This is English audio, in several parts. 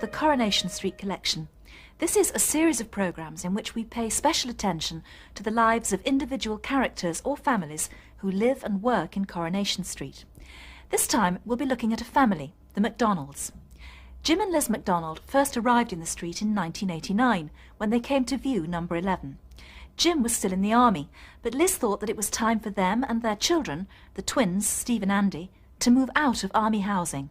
the Coronation Street collection. This is a series of programmes in which we pay special attention to the lives of individual characters or families who live and work in Coronation Street. This time we'll be looking at a family, the McDonalds. Jim and Liz McDonald first arrived in the street in 1989 when they came to view number 11. Jim was still in the army, but Liz thought that it was time for them and their children, the twins, Steve and Andy, to move out of army housing.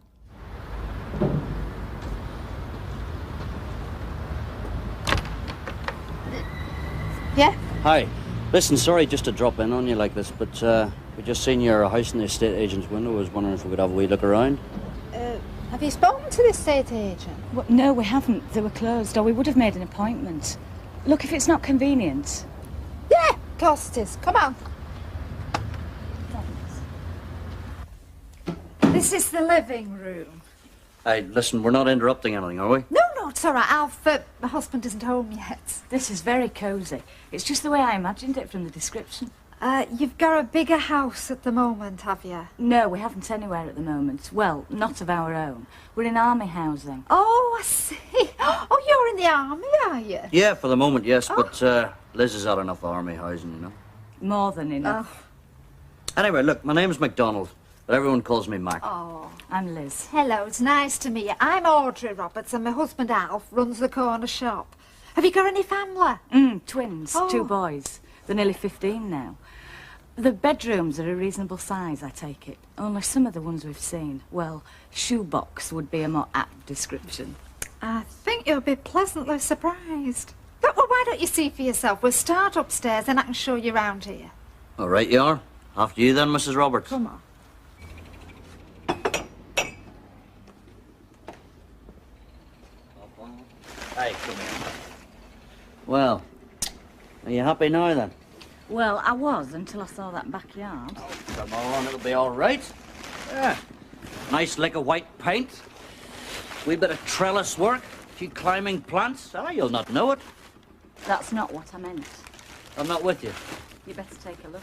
Yeah? Hi. Listen, sorry just to drop in on you like this, but we just seen your house in the estate agent's window. I was wondering if we could have a wee look around. Have you spoken to the estate agent? Well, no, we haven't. They were closed, or we would have made an appointment. Look, if it's not convenient. Yeah, of course it is. Come on. This is the living room. Hey, listen, we're not interrupting anything, are we? No, it's all right. Alf, my husband isn't home yet. This is very cosy. It's just the way I imagined it from the description. You've got a bigger house at the moment, have you? No, we haven't anywhere at the moment. Well, not of our own. We're in army housing. Oh, I see. Oh, you're in the army, are you? Yeah, for the moment, yes, but Liz has had enough army housing, you know. More than enough. Anyway, look, my name's McDonald, but everyone calls me Mac. Oh. I'm Liz. Hello, it's nice to meet you. I'm Audrey Roberts and my husband Alf runs the corner shop. Have you got any family? Twins, Oh. 2 boys. They're nearly 15 now. The bedrooms are a reasonable size, I take it. Only some of the ones we've seen, well, shoebox would be a more apt description. I think you'll be pleasantly surprised. But, well, why don't you see for yourself? We'll start upstairs and I can show you round here. All right, you are. After you then, Mrs. Roberts. Come on. Hey, come here. Well, are you happy now then? Well, I was until I saw that backyard. Oh, come on, it'll be all right. Yeah. Nice lick of white paint. Wee bit of trellis work. Few climbing plants. You'll not know it. That's not what I meant. I'm not with you. You better take a look.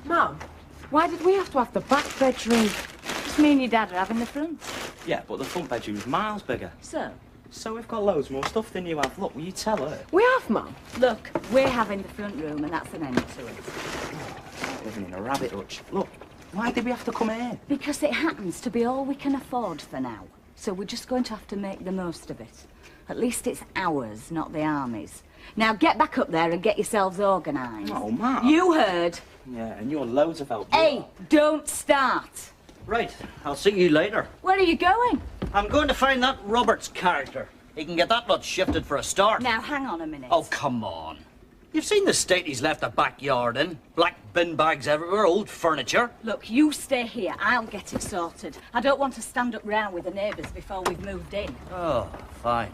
Mum, why did we have to have the back bedroom? Just me and your dad are having the front. Yeah, but the front bedroom's miles bigger. So we've got loads more stuff than you have. Look, will you tell her? We have, Mum. look, we're having the front room and that's an end to it. Living in a rabbit hutch. Look, why did we have to come here? Because it happens to be all we can afford for now. So we're just going to have to make the most of it. At least it's ours, not the army's. Now get back up there and get yourselves organised. Oh, Mum. You heard. Yeah, and you're loads of help. Hey, don't start. Right, I'll see you later. Where are you going? I'm going to find that Roberts character. He can get that lot shifted for a start. Now, hang on a minute. Oh, come on. You've seen the state he's left the backyard in. Black bin bags everywhere, old furniture. Look, you stay here. I'll get it sorted. I don't want to stand up round with the neighbours before we've moved in. Oh, fine.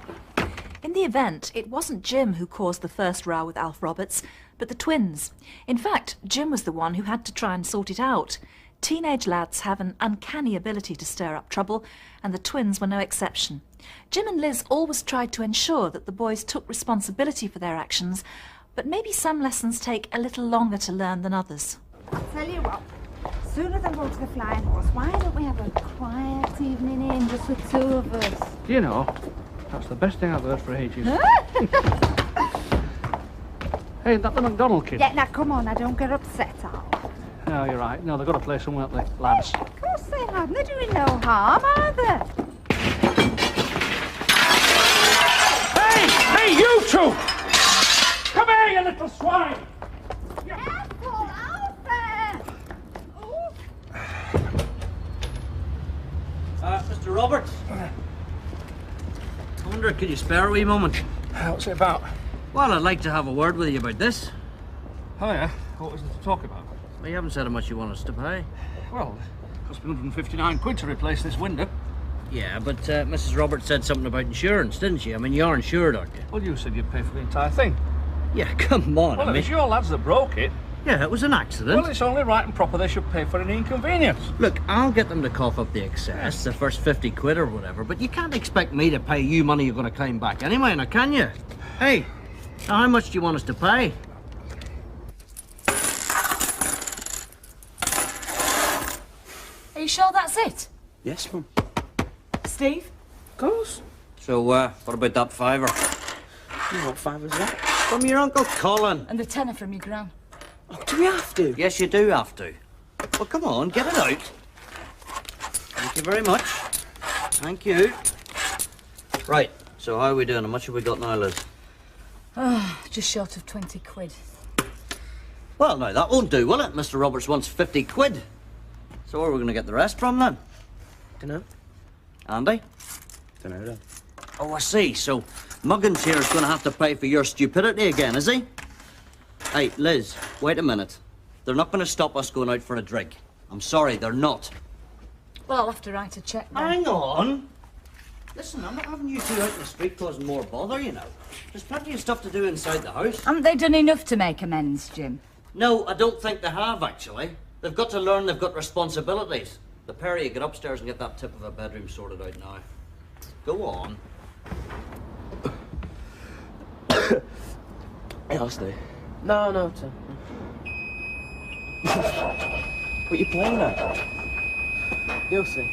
In the event, it wasn't Jim who caused the first row with Alf Roberts, but the twins. In fact, Jim was the one who had to try and sort it out. Teenage lads have an uncanny ability to stir up trouble, and the twins were no exception. Jim and Liz always tried to ensure that the boys took responsibility for their actions, but maybe some lessons take a little longer to learn than others. Tell you what, sooner than go to the flying horse, why don't we have a quiet evening in just the 2 of us? Do you know, that's the best thing I've heard for ages. Hey, is that the McDonald kid? Yeah, now come on, I don't get upset, Al. No, you're right. No, they've got to play somewhere, the lads. Of course they have. They're doing no harm, are they? Hey, you two! Come here, you little swine! Careful, Alfred! Mr. Roberts. I wonder, could you spare a wee moment? What's it about? Well, I'd like to have a word with you about this. Oh, yeah? What was it to talk about? Well, you haven't said how much you want us to pay. Well, it cost me 159 quid to replace this window. Yeah, but Mrs. Roberts said something about insurance, didn't she? I mean, you're insured, aren't you? Well, you said you'd pay for the entire thing. Yeah, come on. Well, I it mean, was your lads that broke it. yeah, it was an accident. Well, it's only right and proper they should pay for any inconvenience. Look, I'll get them to cough up the excess, the first 50 quid or whatever, but you can't expect me to pay you money you're going to claim back anyway, now can you? Hey, now how much do you want us to pay? Are you sure that's it? Yes, Mum. Steve? Of course. So, what about that fiver? What fiver's that? From your Uncle Colin. And the tenner from your gran. Oh, do we have to? Yes, you do have to. Well, come on, get it out. Thank you very much. Thank you. Right, so how are we doing? How much have we got now, Liz? Just short of 20 quid. Well, now, that won't do, will it? Mr. Roberts wants 50 quid. So where are we going to get the rest from, then? Dunno. Andy? Dunno, then. Oh, I see. So Muggins here is going to have to pay for your stupidity again, is he? Hey, Liz, wait a minute. They're not going to stop us going out for a drink. I'm sorry, they're not. Well, I'll have to write a cheque then. Hang on. Listen, I'm not having you two out in the street causing more bother, you know. There's plenty of stuff to do inside the house. Haven't they done enough to make amends, Jim? No, I don't think they have, actually. They've got to learn they've got responsibilities. The pair of you get upstairs and get that tip of a bedroom sorted out now. Go on. Hey, I'll stay. No, Tom. What are you playing at? You'll see.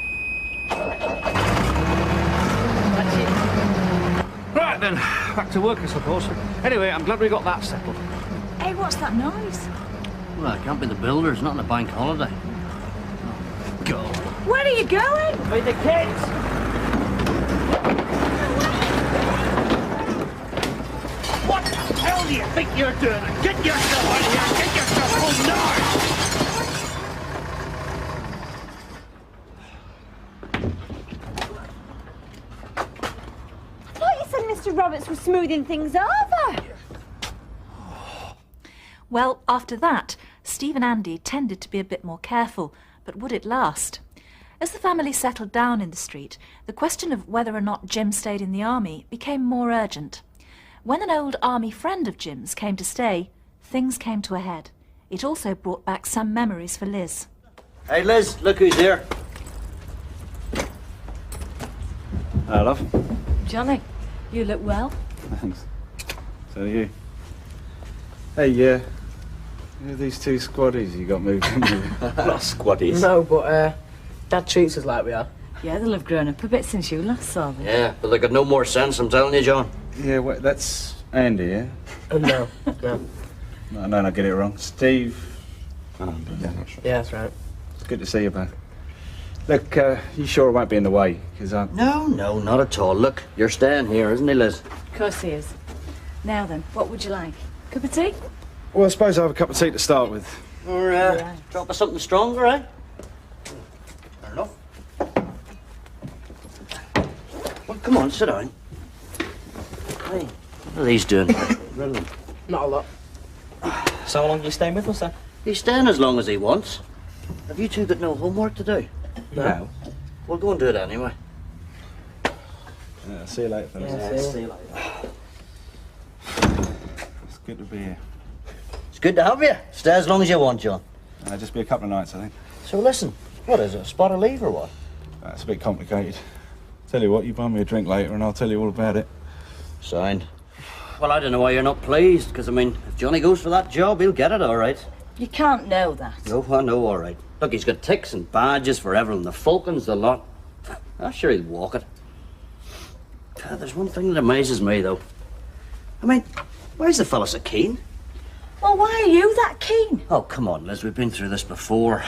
Right then, back to work, I suppose. Anyway, I'm glad we got that settled. Hey, what's that noise? Well, it can't be the builders, not on a bank holiday. Go. Where are you going? With the kids! What the hell do you think you're doing? Get yourself out of here! Get yourself home now! I thought you said Mr. Roberts was smoothing things over. Well, after that, Steve and Andy tended to be a bit more careful, but would it last? As the family settled down in the street, the question of whether or not Jim stayed in the army became more urgent. When an old army friend of Jim's came to stay, things came to a head. It also brought back some memories for Liz. Hey, Liz, look who's here. Hi, love. Johnny, you look well. Thanks. So do you. Hey, who are these two squaddies you got moved in with? Not squaddies. No, but Dad treats us like we are. Yeah, they'll have grown up a bit since you last saw them. Yeah, but they got no more sense, I'm telling you, John. Yeah, wait, that's Andy, yeah? No. No, I get it wrong. Steve. Oh, yeah, that's right. Yeah, that's right. It's good to see you, man. Look, you sure it won't be in the way? Because I'm... No, not at all. Look, you're staying here, isn't he, Liz? Of course he is. Now then, what would you like? Cup of tea? Well, I suppose I'll have a cup of tea to start with. Or, drop us something stronger, eh? Fair enough. Well, come on, sit down. Hey, what are these doing? Brilliant. Not a lot. So how long are you staying with us, then? He's staying as long as he wants. Have you two got no homework to do? No. We'll go and do it anyway. Yeah, see you later, fellas. Yeah, See you later. It's good to be here. It's good to have you. Stay as long as you want, John. Just be a couple of nights, I think. So listen, what is it, a spot of leave or what? That's a bit complicated. Tell you what, you buy me a drink later and I'll tell you all about it. Signed. Well, I don't know why you're not pleased, because, I mean, if Johnny goes for that job, he'll get it, all right. You can't know that. No, I know, all right. Look, he's got ticks and badges for everything. The Falcons, the lot. I'm sure he'll walk it. There's one thing that amazes me, though. I mean, why's the fella so keen? Well, why are you that keen? Oh, come on, Liz, we've been through this before.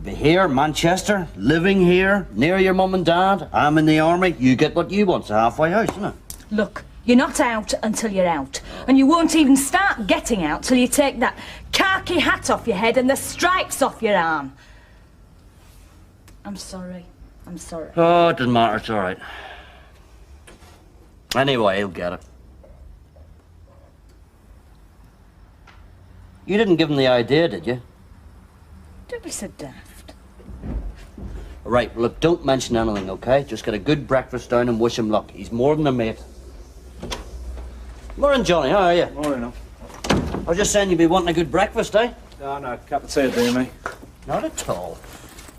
Be here, Manchester, living here, near your mum and dad. I'm in the army. You get what you want. It's a halfway house, isn't it? Look, you're not out until you're out. And you won't even start getting out till you take that khaki hat off your head and the stripes off your arm. I'm sorry. I'm sorry. Oh, it doesn't matter. It's all right. Anyway, he'll get it. You didn't give him the idea, did you? Don't be so daft. Right, look, don't mention anything, okay? Just get a good breakfast down and wish him luck. He's more than a mate. Morning, Johnny, how are you? Morning, I was just saying you'd be wanting a good breakfast, eh? No, cup of tea would do me. Not at all.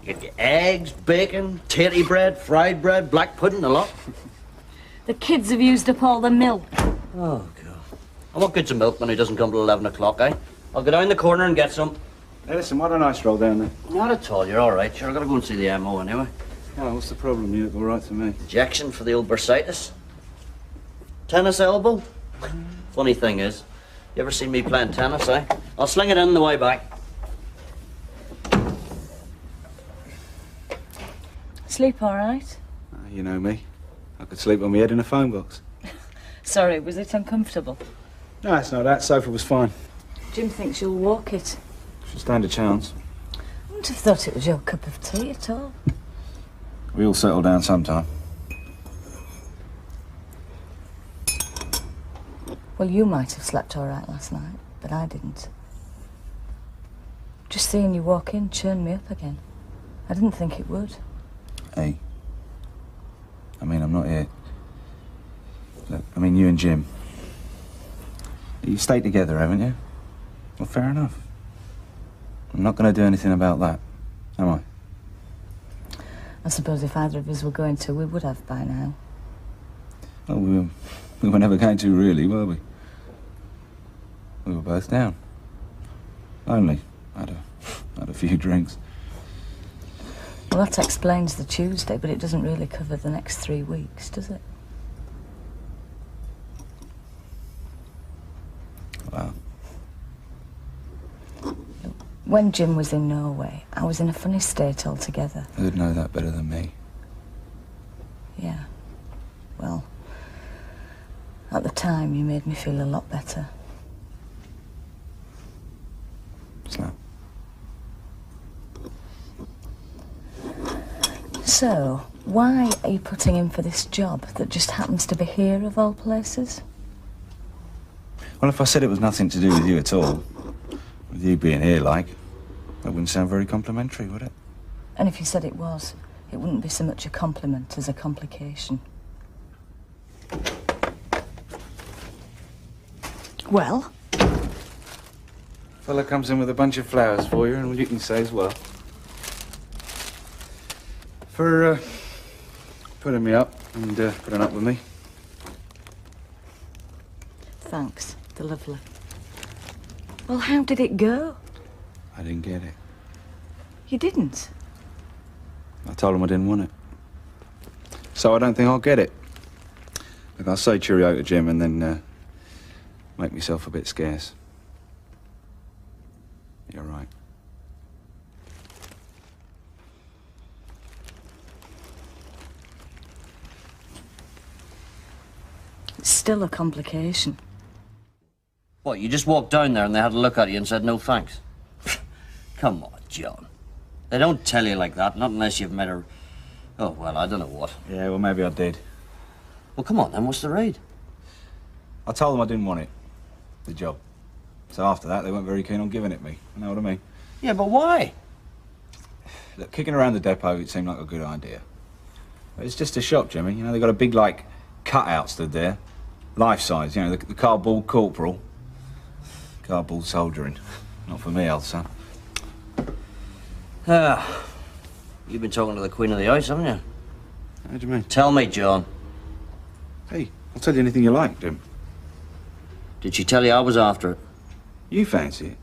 You get your eggs, bacon, tatty bread, fried bread, black pudding, a lot. The kids have used up all the milk. Oh, God. And what good's a milk when he doesn't come till 11 o'clock, eh? I'll go down the corner and get some. Hey, listen, what a nice roll down there. Not at all, you're all right. Sure, I've got to go and see the MO anyway. Well, what's the problem? You look all right to me. Injection for the old bursitis. Tennis elbow. Funny thing is, you ever seen me playing tennis, eh? I'll sling it in on the way back. Sleep all right? You know me. I could sleep on my head in a phone box. Sorry, was it uncomfortable? No, it's not that. Sofa was fine. Jim thinks you'll walk it. Should stand a chance. I wouldn't have thought it was your cup of tea at all. We all settle down sometime. Well, you might have slept all right last night, but I didn't. Just seeing you walk in churned me up again. I didn't think it would. Hey. I mean, I'm not here. Look, I mean, you and Jim. You stayed together, haven't you? Well, fair enough. I'm not going to do anything about that, am I? I suppose if either of us were going to, we would have by now. Oh, we were never going to, really, were we? We were both down. Only. Had a few drinks. Well, that explains the Tuesday, but it doesn't really cover the next 3 weeks, does it? Well. When Jim was in Norway, I was in a funny state altogether. Who'd know that better than me? Yeah. Well, at the time, you made me feel a lot better. So, why are you putting in for this job that just happens to be here, of all places? Well, if I said it was nothing to do with you at all, with you being here, like, that wouldn't sound very complimentary, would it? And if you said it was, it wouldn't be so much a compliment as a complication. Well? Fella comes in with a bunch of flowers for you, and all you can say as well. For, putting me up and, putting up with me. Thanks. They're lovely. Well, how did it go? I didn't get it. You didn't? I told him I didn't want it. So I don't think I'll get it. Look, I'll say cheerio to Jim and then, make myself a bit scarce. You're right. It's still a complication. What, you just walked down there and they had a look at you and said no thanks? Come on, John. They don't tell you like that, not unless you've met her... Oh, well, I don't know what. Yeah, well, maybe I did. Well, come on, then, what's the raid? I told them I didn't want it. The job. So after that, they weren't very keen on giving it me. You know what I mean? Yeah, but why? Look, kicking around the depot, it seemed like a good idea. But it's just a shop, Jimmy. You know, they've got a big, like, cutout stood there. Life-size, you know, the cardboard corporal. Cardboard soldiering. Not for me, old son. Ah, you've been talking to the Queen of the Ice, haven't you? How do you mean? Tell me, John. Hey, I'll tell you anything you like, Jim. Did she tell you I was after it? You fancy it.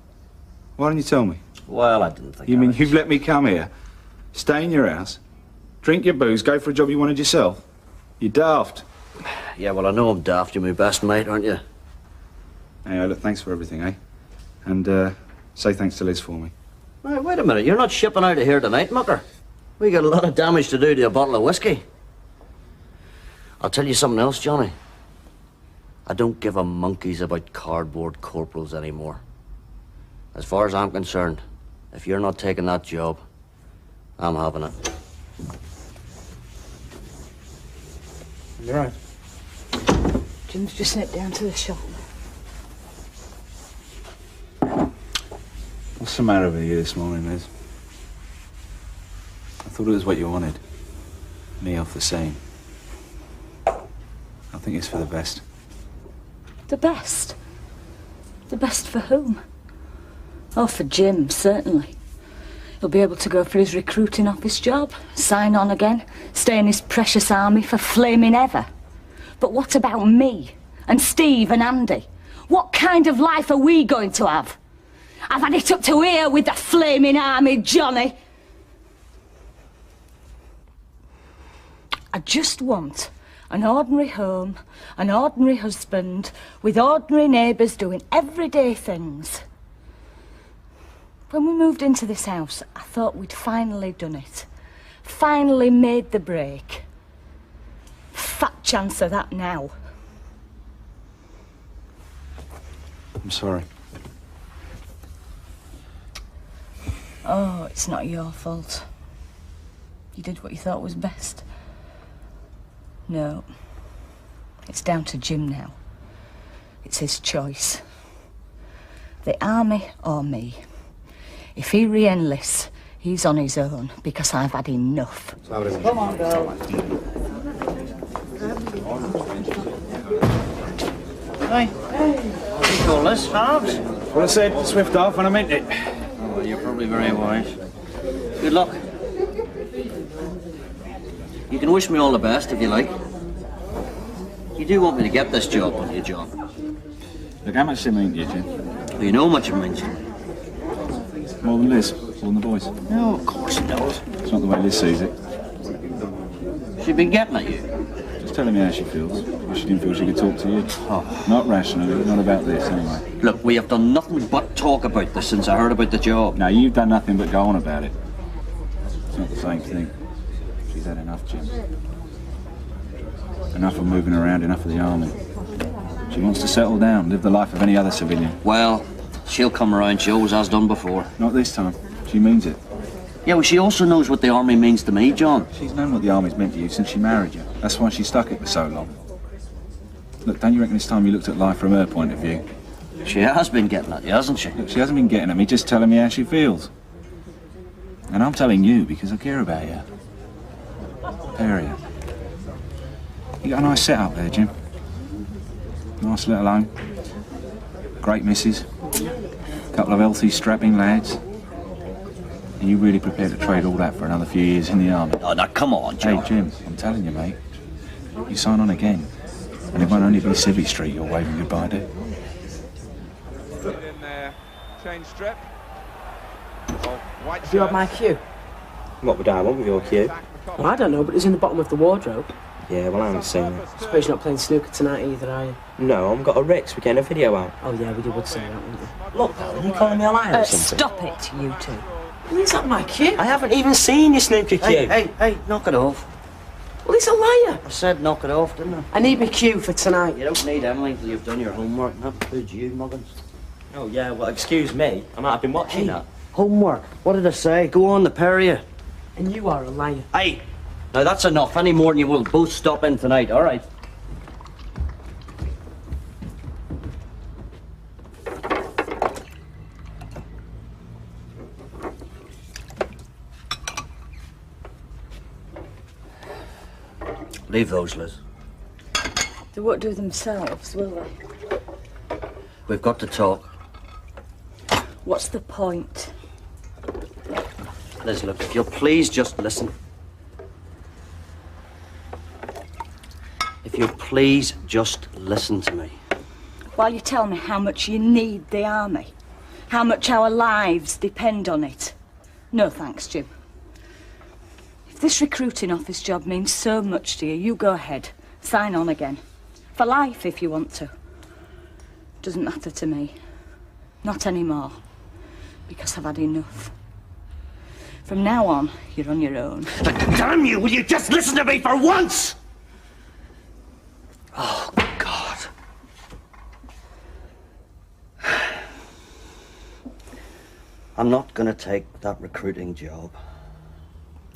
Why didn't you tell me? Well, I didn't think You mean it. you've let me come here, stay in your house, drink your booze, go for a job you wanted yourself? You're daft. Yeah, well, I know I'm daft. You're my best mate, aren't you? Anyway, look, thanks for everything, eh? And, say thanks to Liz for me. Right, wait a minute. You're not shipping out of here tonight, mucker. We got a lot of damage to do to a bottle of whiskey. I'll tell you something else, Johnny. I don't give a monkeys about cardboard corporals anymore. As far as I'm concerned, if you're not taking that job, I'm having it. You're right. Jim's just nipped down to the shop. What's the matter with you this morning, Liz? I thought it was what you wanted. Me off the scene. I think it's for the best. The best? The best for whom? Oh, for Jim, certainly. He'll be able to go for his recruiting office job, sign on again, stay in his precious army for flaming ever. But what about me and Steve and Andy? What kind of life are we going to have? I've had it up to here with the flaming army, Johnny. I just want an ordinary home, an ordinary husband, with ordinary neighbours doing everyday things. When we moved into this house, I thought we'd finally done it. Finally made the break. Fat chance of that now. I'm sorry. Oh, it's not your fault. You did what you thought was best. No. It's down to Jim now. It's his choice. The army or me. If he re-enlists, he's on his own, because I've had enough. Come on, girl. Hey. What do you call this, halves? Well, I said swift off and I meant it. Oh, well, you're probably very wise. Good luck. You can wish me all the best if you like. You do want me to get this job, don't you, John? Look, how much does it mean to you, Jim? Well, you know how much it means. More than Liz, more than the boys. No, of course it does. It's not the way Liz sees it. She's been getting at you. Just telling me how she feels. Because she didn't feel she could talk to you. Oh. Not rationally, not about this, anyway. Look, we have done nothing but talk about this since I heard about the job. No, you've done nothing but go on about it. It's not the same thing. She's had enough, Jim. Enough of moving around, enough of the army. She wants to settle down, live the life of any other civilian. Well, she'll come around. She always has done before. Not this time. She means it. Yeah, well, she also knows what the army means to me, John. She's known what the army's meant to you since she married you. That's why she stuck it for so long. Look, don't you reckon it's time you looked at life from her point of view? She has been getting at you, hasn't she? Look, she hasn't been getting at me, just telling me how she feels. And I'm telling you because I care about you. Pair of you. You got a nice setup there, Jim. Nice little home. Great missus. Couple of healthy, strapping lads. Are you really prepared to trade all that for another few years in the army? Oh, now, come on, John. Hey, Jim, I'm telling you, mate. You sign on again, and it won't only be Civvy Street you're waving goodbye to. Get in there, change strip. Oh, white Do you have my cue? What would I want with your cue? Well, I don't know, but it's in the bottom of the wardrobe. Yeah, well, I haven't seen it. Suppose you're not playing snooker tonight either, are you? No, I've got a Rex. We're getting a video out. Oh, yeah, we would say that, wouldn't we? Look, pal, are you calling me a liar or something? Stop it, you two. Well, is that my cue? I haven't even seen your snooker cue. Hey, knock it off. Well, he's a liar. I said knock it off, didn't I? I need my cue for tonight. You don't need anything till you've done your homework, and that includes you, Muggins. Oh, yeah, well, excuse me. I might have been watching that. Homework? What did I say? Go on, the pair of you. And you are a liar. Hey, now that's enough. Any more than you will both stop in tonight, all right? Leave those, Liz. They won't do themselves, will they? We've got to talk. What's the point? Liz, look, if you'll please just listen. If you'll please just listen to me. While you tell me how much you need the army, how much our lives depend on it. No thanks, Jim. If this recruiting office job means so much to you, you go ahead. Sign on again. For life, if you want to. Doesn't matter to me. Not anymore. Because I've had enough. From now on, you're on your own. But damn you, will you just listen to me for once? Oh, God. I'm not gonna take that recruiting job.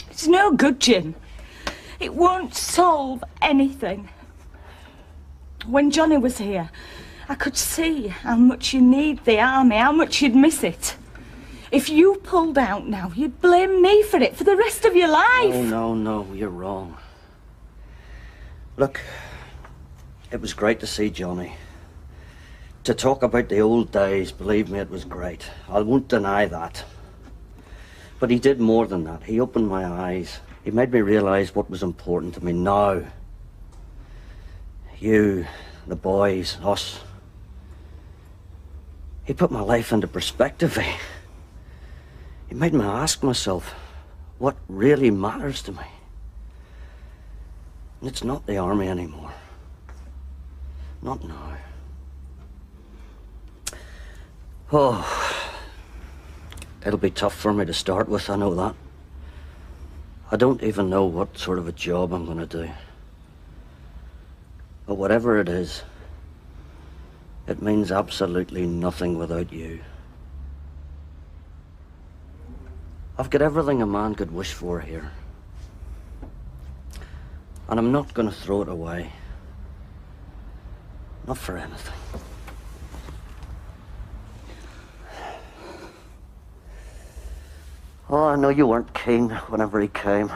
It's no good, Jim. It won't solve anything. When Johnny was here, I could see how much you need the army, how much you'd miss it. If you pulled out now, you'd blame me for it for the rest of your life. Oh, no, you're wrong. Look, it was great to see Johnny. To talk about the old days, believe me, it was great. I won't deny that. But he did more than that. He opened my eyes. He made me realise what was important to me now. You, the boys, us. He put my life into perspective. He made me ask myself what really matters to me. And it's not the army anymore. Not now. Oh, it'll be tough for me to start with, I know that. I don't even know what sort of a job I'm going to do. But whatever it is, it means absolutely nothing without you. I've got everything a man could wish for here. And I'm not going to throw it away. Not for anything. Oh, I know you weren't keen whenever he came.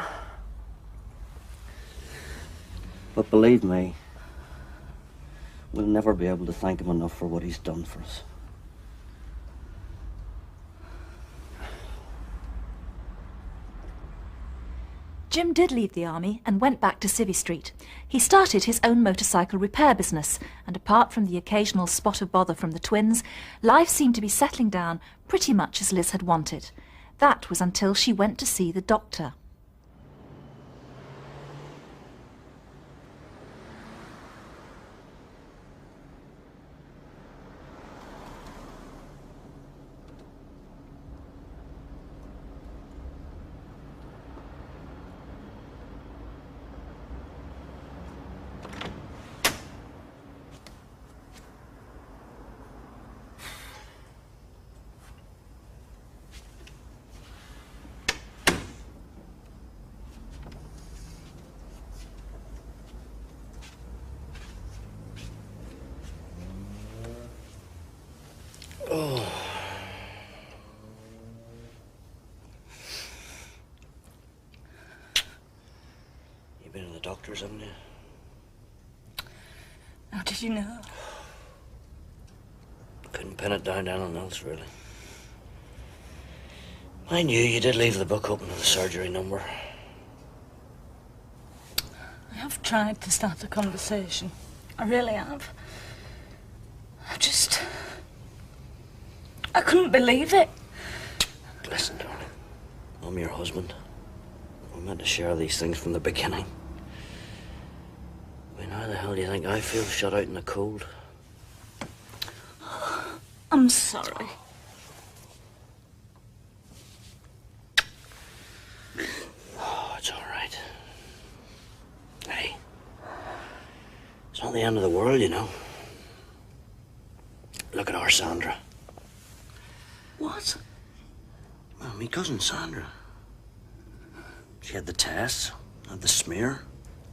But believe me, we'll never be able to thank him enough for what he's done for us. Jim did leave the army and went back to Civvy Street. He started his own motorcycle repair business, and apart from the occasional spot of bother from the twins, life seemed to be settling down pretty much as Liz had wanted. That was until she went to see the doctor. You've been to the doctors, haven't you? How did you know? Couldn't pin it down to anything else, really. I knew you did leave the book open to the surgery number. I have tried to start a conversation. I really have. I couldn't believe it. Listen, darling. I'm your husband. We're meant to share these things from the beginning. I mean, how the hell do you think I feel shut out in the cold? I'm sorry. Oh, it's all right. Hey, it's not the end of the world, you know. Look at our Sandra. What? Well, me cousin Sandra. She had the tests, had the smear,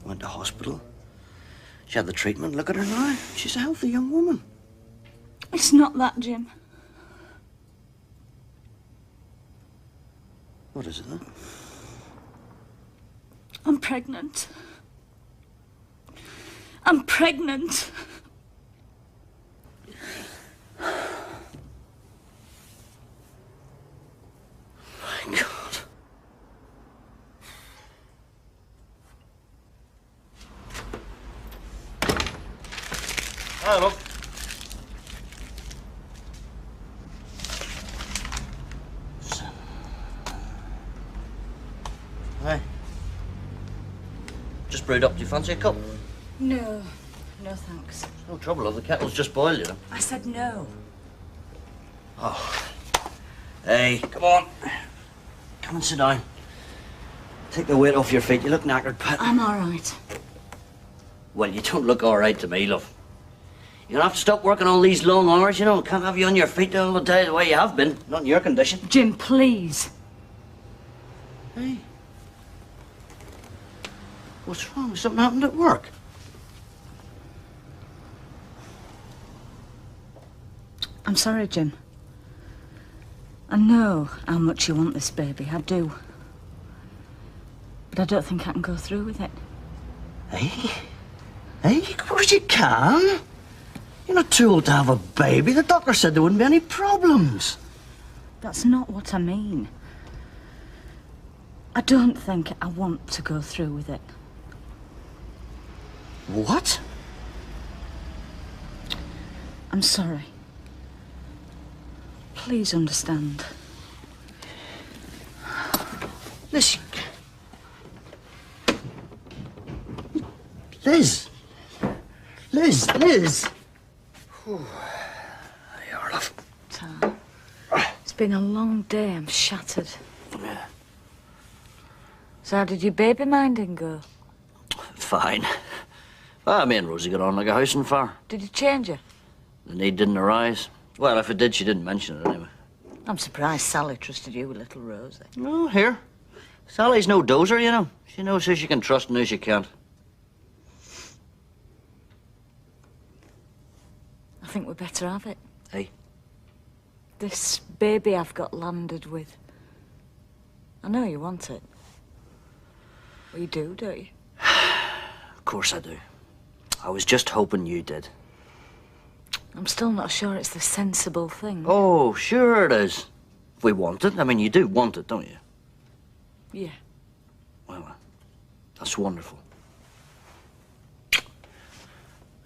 went to hospital. She had the treatment. Look at her now. She's a healthy young woman. It's not that, Jim. What is it then? I'm pregnant. I'm pregnant. My God. Hi, look. Hi. Just brewed up. Do you fancy a cup? No. No, thanks. No trouble, love. The kettle's just boiled, you know. I said no. Oh. Hey, come on. Come and sit down. Take the weight off your feet. You look knackered, Pat. I'm all right. Well, you don't look all right to me, love. You're gonna have to stop working all these long hours, you know. Can't have you on your feet all the day the way you have been. Not in your condition. Jim, please. Hey. What's wrong? Something happened at work? I'm sorry, Jim. I know how much you want this baby. I do. But I don't think I can go through with it. Hey? Hey, of course you can. You're not too old to have a baby. The doctor said there wouldn't be any problems. That's not what I mean. I don't think I want to go through with it. What? I'm sorry. Please understand. Listen. Liz! Liz! There you are, love. Tom, it's been a long day. I'm shattered. Yeah. So how did your baby minding go? Fine. Well, me and Rosie got on like a house on fire. Did you change her? The need didn't arise. Well, if it did, she didn't mention it anyway. I'm surprised Sally trusted you with little Rosie. Oh, here. Sally's no dozer, you know. She knows who she can trust and who she can't. I think we better have it. Hey? This baby I've got landed with. I know you want it. Well, you do, don't you? Of course I do. I was just hoping you did. I'm still not sure it's the sensible thing. Oh, sure it is. If we want it. I mean, you do want it, don't you? Yeah. Well, that's wonderful.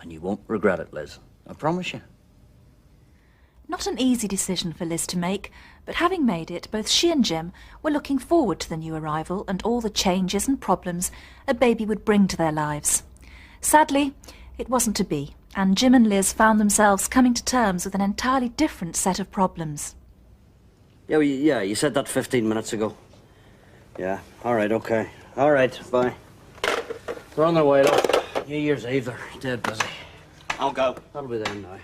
And you won't regret it, Liz. I promise you. Not an easy decision for Liz to make, but having made it, both she and Jim were looking forward to the new arrival and all the changes and problems a baby would bring to their lives. Sadly, it wasn't to be, and Jim and Liz found themselves coming to terms with an entirely different set of problems. Yeah, well, you said that 15 minutes ago. Yeah, all right, okay. All right, bye. They're on their way, look. New Year's Eve, they're dead busy. I'll go. That'll be them now.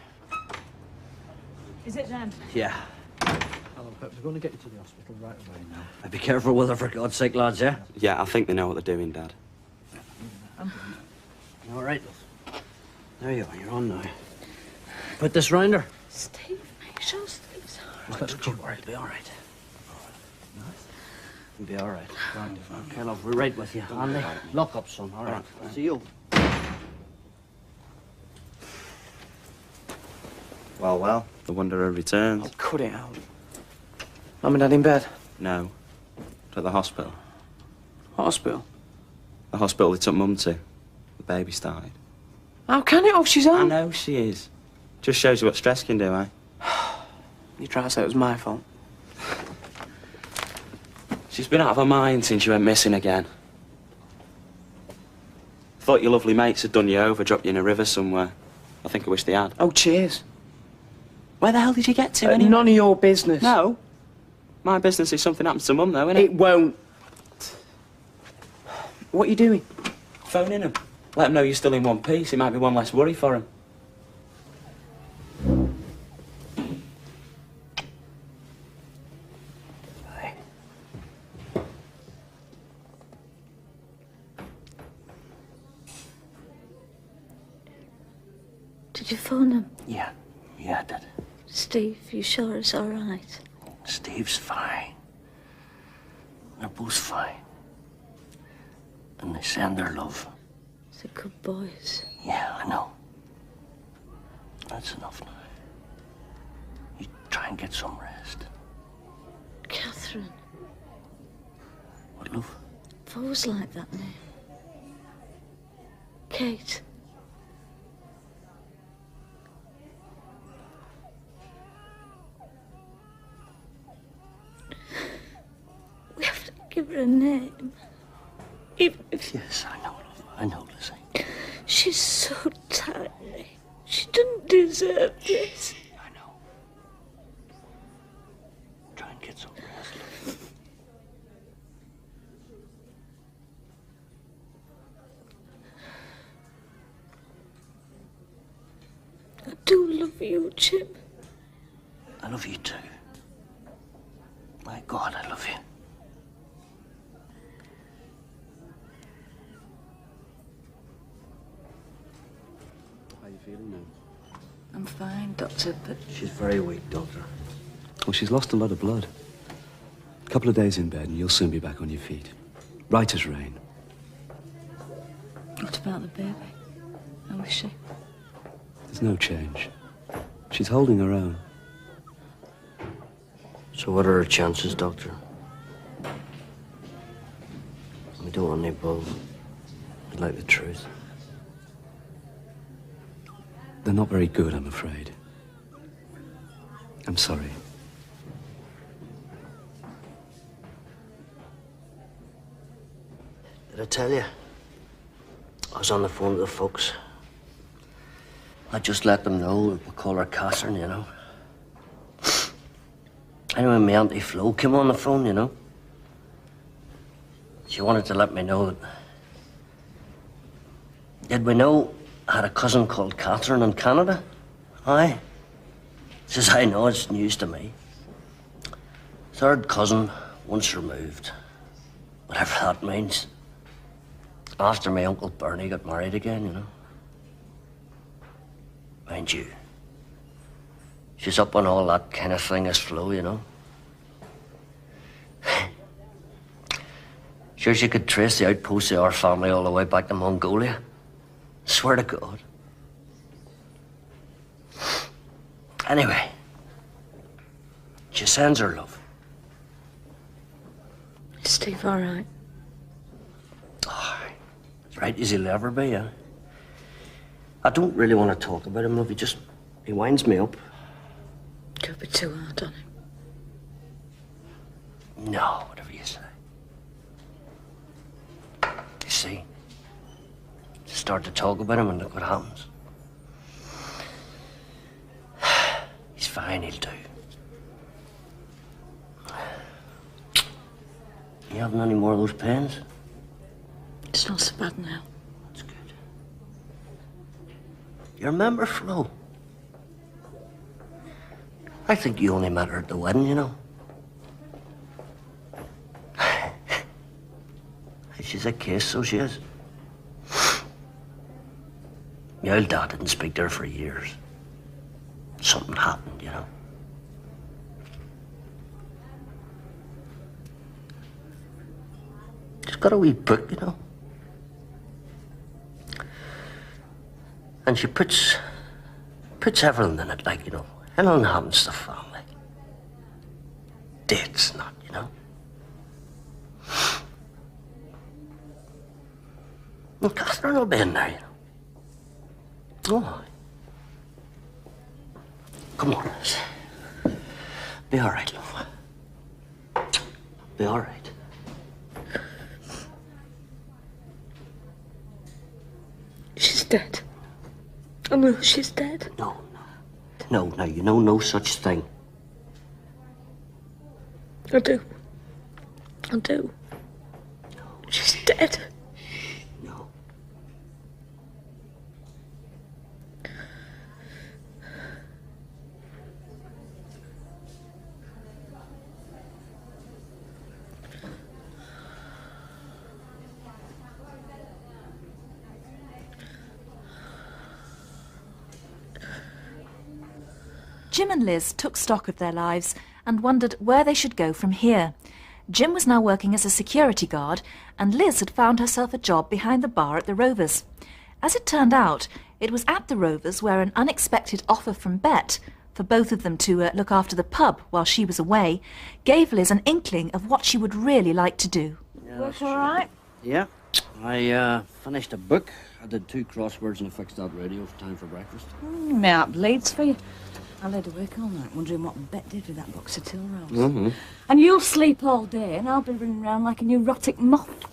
Is it them? Yeah. Hello, Pep. We're going to get you to the hospital right away now. Now, be careful with her, for God's sake, lads, yeah? Yeah, I think they know what they're doing, Dad. All right. There you are, you're on now. Put this round her. Steve, make sure Steve's all right. Don't you worry, it'll be all right. It'll be all right. Okay, love, we're right with you. Andy, lock up, son, all right. See you. Well. The Wanderer returns. Oh, cut it out. Mum and Dad in bed? No. To the hospital. Hospital? The hospital they took Mum to. The baby's died. How can it? Oh, she's on. I know she is. Just shows you what stress can do, eh? You try to say it was my fault. She's been out of her mind since you went missing again. Thought your lovely mates had done you over, dropped you in a river somewhere. I think I wish they had. Oh, cheers. Where the hell did you get to anyway? None of your business. No. My business is something happens to Mum, though, innit? It won't. What are you doing? Phoning him. Let him know you're still in one piece. It might be one less worry for him. Did you phone him? Yeah, I did. Steve, you sure it's all right? Steve's fine. They're both fine. And they send their love. They're good boys. Yeah, I know. That's enough now. You try and get some rest. Catherine. What, love? I've always liked that name. Kate. We have to give her a name. Even if... Yes, I know, love. I know, Lizzie. She's so tiny. She doesn't deserve this. I know. Try and get some rest, love. I do love you, Jim. I love you too. My God, I love you. How you feeling now? I'm fine, Doctor, but... She's very weak, Doctor. Well, she's lost a lot of blood. A couple of days in bed and you'll soon be back on your feet. Right as rain. What about the baby? How is she? There's no change. She's holding her own. So what are her chances, Doctor? We don't want any bull. We'd like the truth. They're not very good, I'm afraid. I'm sorry. Did I tell you? I was on the phone to the folks. I just let them know we call her Catherine, you know. Anyway, my Auntie Flo came on the phone, you know. She wanted to let me know that... Did we know I had a cousin called Catherine in Canada? Aye. Says, I know, it's news to me. Third cousin, once removed. Whatever that means. After my Uncle Bernie got married again, you know. Mind you, she's up on all that kind of thing as Flo, you know. Sure, she could trace the outposts of our family all the way back to Mongolia. Swear to God. Anyway, she sends her love. Is Steve all right? Oh, as right as he'll ever be, yeah. I don't really want to talk about him, love. He winds me up. Don't be too hard on him. No, whatever you say. You see, just start to talk about him and look what happens. He's fine, he'll do. You having any more of those pains? It's not so bad now. That's good. You remember Flo? I think you only met her at the wedding, you know. She's a case, so she is. My old dad didn't speak to her for years. Something happened, you know. She's got a wee book, you know. And she puts everything in it, like, you know, anything happens to the family. Dates, not, you know. Well, Catherine will be in there, you know. Oh. Come on, miss. Be all right, love. Be all right. She's dead. I know she's dead. No, you know no such thing. I do. She's dead. No. Jim and Liz took stock of their lives and wondered where they should go from here. Jim was now working as a security guard, and Liz had found herself a job behind the bar at the Rovers. As it turned out, it was at the Rovers where an unexpected offer from Bet, for both of them to look after the pub while she was away, gave Liz an inkling of what she would really like to do. Yeah, Work all right? Yeah. I finished a book. I did 2 crosswords and I fixed that radio for time for breakfast. My heart bleeds for you. I laid awake all night wondering what Bet did with that box of till rolls. Mm-hmm. And you'll sleep all day and I'll be running around like a neurotic moth.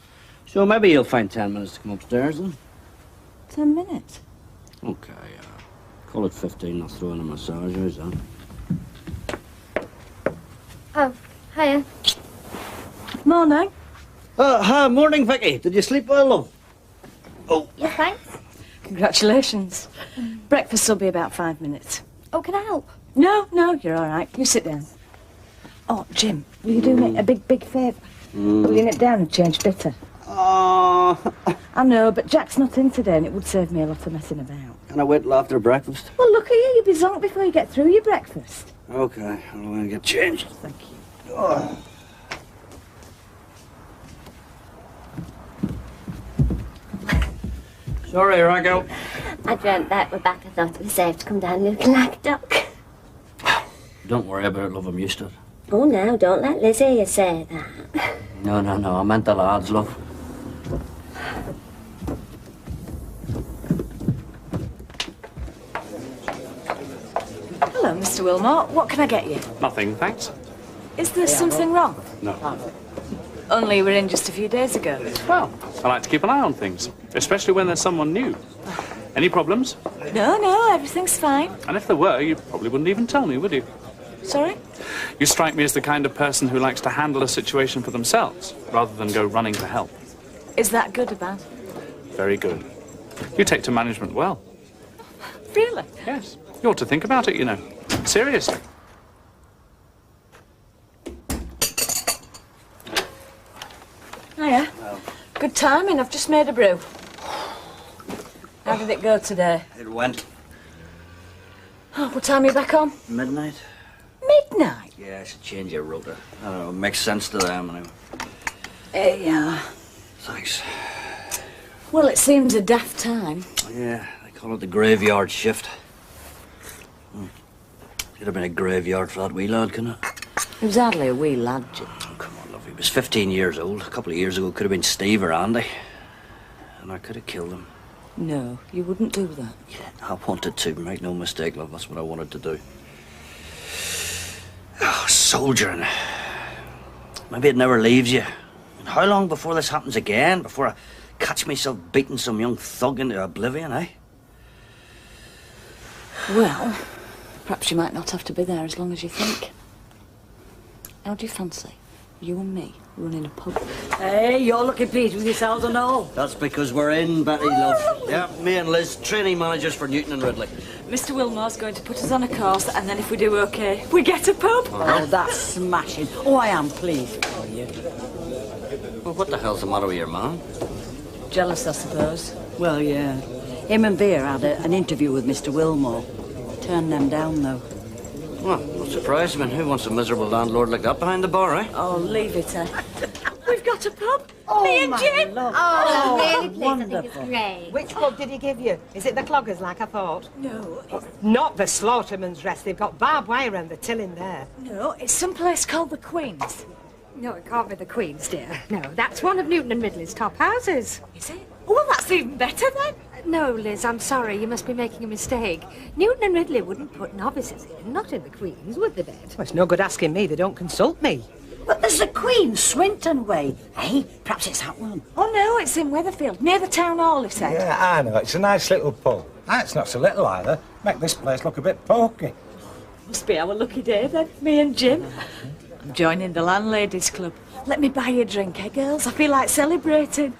So maybe you'll find 10 minutes to come upstairs then? 10 minutes? Okay, call it 15. I'll throw in a massage. How's that? Oh, hiya. Morning. Hi, morning, Vicky. Did you sleep well, love? Oh. Yeah, thanks. Congratulations. Breakfast will be about 5 minutes. Oh, can I help? No, you're all right. You sit down. Oh, Jim, will you do me a big favour? Putting it down and change bitter. Oh. I know, but Jack's not in today and it would save me a lot of messing about. Can I wait till after breakfast? Well, look at you. You'll be zonked before you get through your breakfast. Okay, I'm going to get changed. Thank you. Oh. Sorry, Rocco. I dreamt that Rebecca thought it was safe to come down looking like a duck. Don't worry about it, love. I'm used to it. Oh, now, don't let Liz hear you say that. No. I meant the lads, love. Hello, Mr. Wilmot. What can I get you? Nothing, thanks. Is there something wrong? No. Only you were in just a few days ago. Well, I like to keep an eye on things, especially when there's someone new. Any problems? No, everything's fine. And if there were, you probably wouldn't even tell me, would you? Sorry? You strike me as the kind of person who likes to handle a situation for themselves, rather than go running to help. Is that good or bad? Very good. You take to management well. Really? Yes. You ought to think about it, you know. Seriously. Hiya. Good timing, I've just made a brew. How did it go today? It went. Oh, what time are you back on? Midnight? Midnight? Yeah, I should change your rota. I don't know, it makes sense to them anyway. Here you are. Thanks. Well, it seems a daft time. Yeah, they call it the graveyard shift. Could have been a graveyard for that wee lad, couldn't it? He was hardly a wee lad, Jim. Oh, come on, love. He was 15 years old. A couple of years ago, could have been Steve or Andy. And I could have killed him. No, you wouldn't do that. Yeah, I wanted to. Make no mistake, love. That's what I wanted to do. Oh, soldiering. Maybe it never leaves you. And how long before this happens again? Before I catch myself beating some young thug into oblivion, eh? Well, perhaps you might not have to be there as long as you think. How do you fancy you and me running a pub? Hey, you're looking pleased with yourselves and all. That's because we're in, Betty, love. Yeah, me and Liz, training managers for Newton and Ridley. Mr. Wilmore's going to put us on a course, and then if we do okay, we get a pub. Oh, that's smashing. Oh, I am pleased for you. Well, what the hell's the matter with your man? Jealous, I suppose. Well, yeah. Him and Vera had an interview with Mr. Wilmore. Turned them down, though. Well, no surprise. I mean, who wants a miserable landlord like that behind the bar, eh? Oh, leave it, eh? We've got a pub. Oh, me and Jim. Love. Oh, really pleased. Wonderful. I think it's great. Which pub did he give you? Is it the Cloggers, like I thought? No, Not the Slaughterman's Rest. They've got barbed wire and the till in there. no, it's some place called the Queen's. No, it can't be the Queen's, dear. No, that's one of Newton and Ridley's top houses. Is it? Well, that's even better then. No, Liz, I'm sorry. You must be making a mistake. Newton and Ridley wouldn't put novices in, not in the Queen's, would they, Bet? Well, it's no good asking me. They don't consult me. But there's the Queen, Swinton way. Hey, perhaps it's that one. Oh, no, it's in Weatherfield, near the town hall, he said. Yeah, I know. It's a nice little pub. It's not so little either. Make this place look a bit pokey. Must be our lucky day then, me and Jim. I'm joining the landladies club. Let me buy you a drink, eh, girls? I feel like celebrating.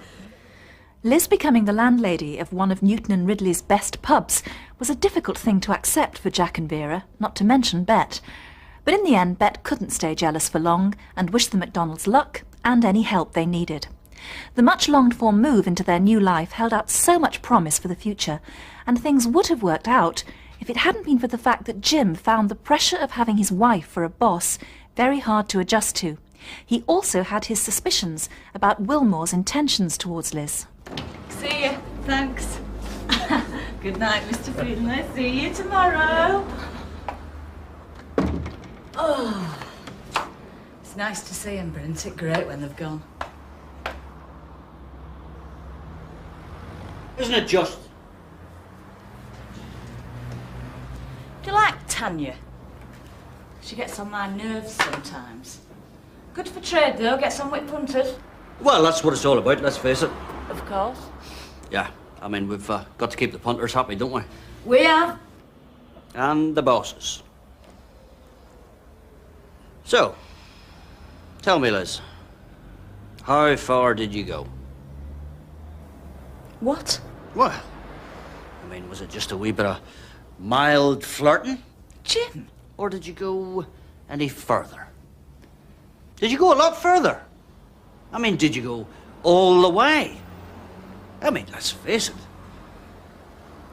Liz becoming the landlady of one of Newton and Ridley's best pubs was a difficult thing to accept for Jack and Vera, not to mention Bet. But in the end, Bet couldn't stay jealous for long and wished the McDonalds luck and any help they needed. The much-longed-for move into their new life held out so much promise for the future, and things would have worked out if it hadn't been for the fact that Jim found the pressure of having his wife for a boss very hard to adjust to. He also had his suspicions about Wilmore's intentions towards Liz. See you. Thanks. Good night, Mr. Finlay. See you tomorrow. Oh, it's nice to see them, but isn't it great when they've gone? Isn't it just? Do you like Tanya? She gets on my nerves sometimes. Good for trade, though. Gets on with punters. Well, that's what it's all about, let's face it. Of course. Yeah, I mean, we've got to keep the punters happy, don't we? We have. And the bosses. So, tell me, Liz, how far did you go? What? Well, I mean, was it just a wee bit of mild flirting? Jim. Or did you go any further? Did you go a lot further? I mean, did you go all the way? I mean, let's face it.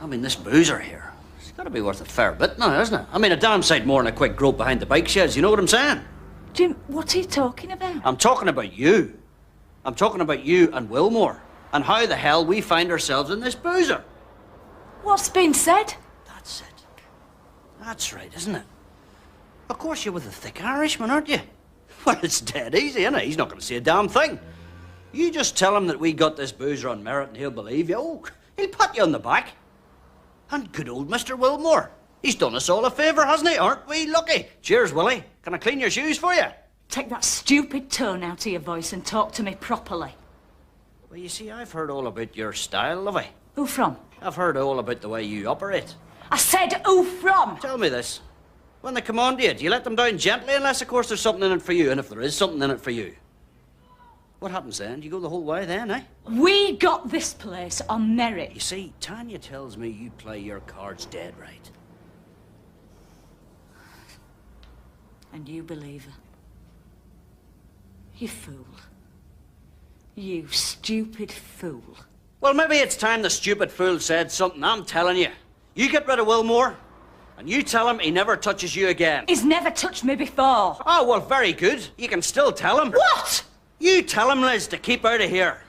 I mean, this boozer here, it's got to be worth a fair bit now, isn't it? I mean, a damn sight more than a quick grope behind the bike sheds, you know what I'm saying? Jim, what are you talking about? I'm talking about you. I'm talking about you and Wilmore, and how the hell we find ourselves in this boozer. What's been said? That's it. That's right, isn't it? Of course you're with a thick Irishman, aren't you? Well, it's dead easy, isn't it? He's not going to say a damn thing. You just tell him that we got this boozer on merit and he'll believe you. Oh, he'll pat you on the back. And good old Mr. Wilmore. He's done us all a favour, hasn't he? Aren't we lucky? Cheers, Willie. Can I clean your shoes for you? Take that stupid tone out of your voice and talk to me properly. Well, you see, I've heard all about your style, have I? Who from? I've heard all about the way you operate. I said who from? Tell me this. When they come on to you, do you let them down gently unless, of course, there's something in it for you? And if there is something in it for you, what happens then? Do you go the whole way then, eh? We got this place on merit. You see, Tanya tells me you play your cards dead right. And you believe her? You fool. You stupid fool. Well, maybe it's time the stupid fool said something. I'm telling you. You get rid of Wilmore, and you tell him he never touches you again. He's never touched me before. Oh, well, very good. You can still tell him. What? You tell him, Liz, to keep out of here.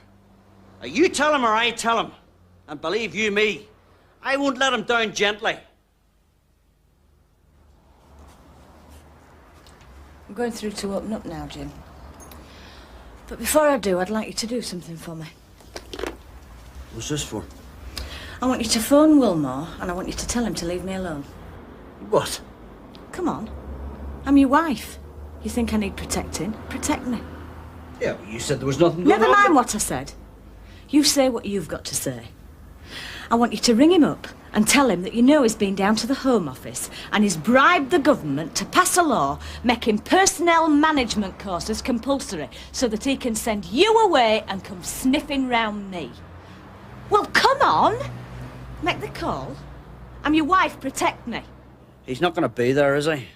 Now, you tell him or I tell him. And believe you me, I won't let him down gently. I'm going through to open up now, Jim. But before I do, I'd like you to do something for me. What's this for? I want you to phone Wilmore, and I want you to tell him to leave me alone. What? Come on. I'm your wife. You think I need protecting? Protect me. Yeah, but you said there was nothing going on. Never mind what I said. You say what you've got to say. I want you to ring him up and tell him that you know he's been down to the Home Office and he's bribed the government to pass a law making personnel management courses compulsory so that he can send you away and come sniffing round me. Well, come on. Make the call. I'm your wife, protect me. He's not going to be there, is he?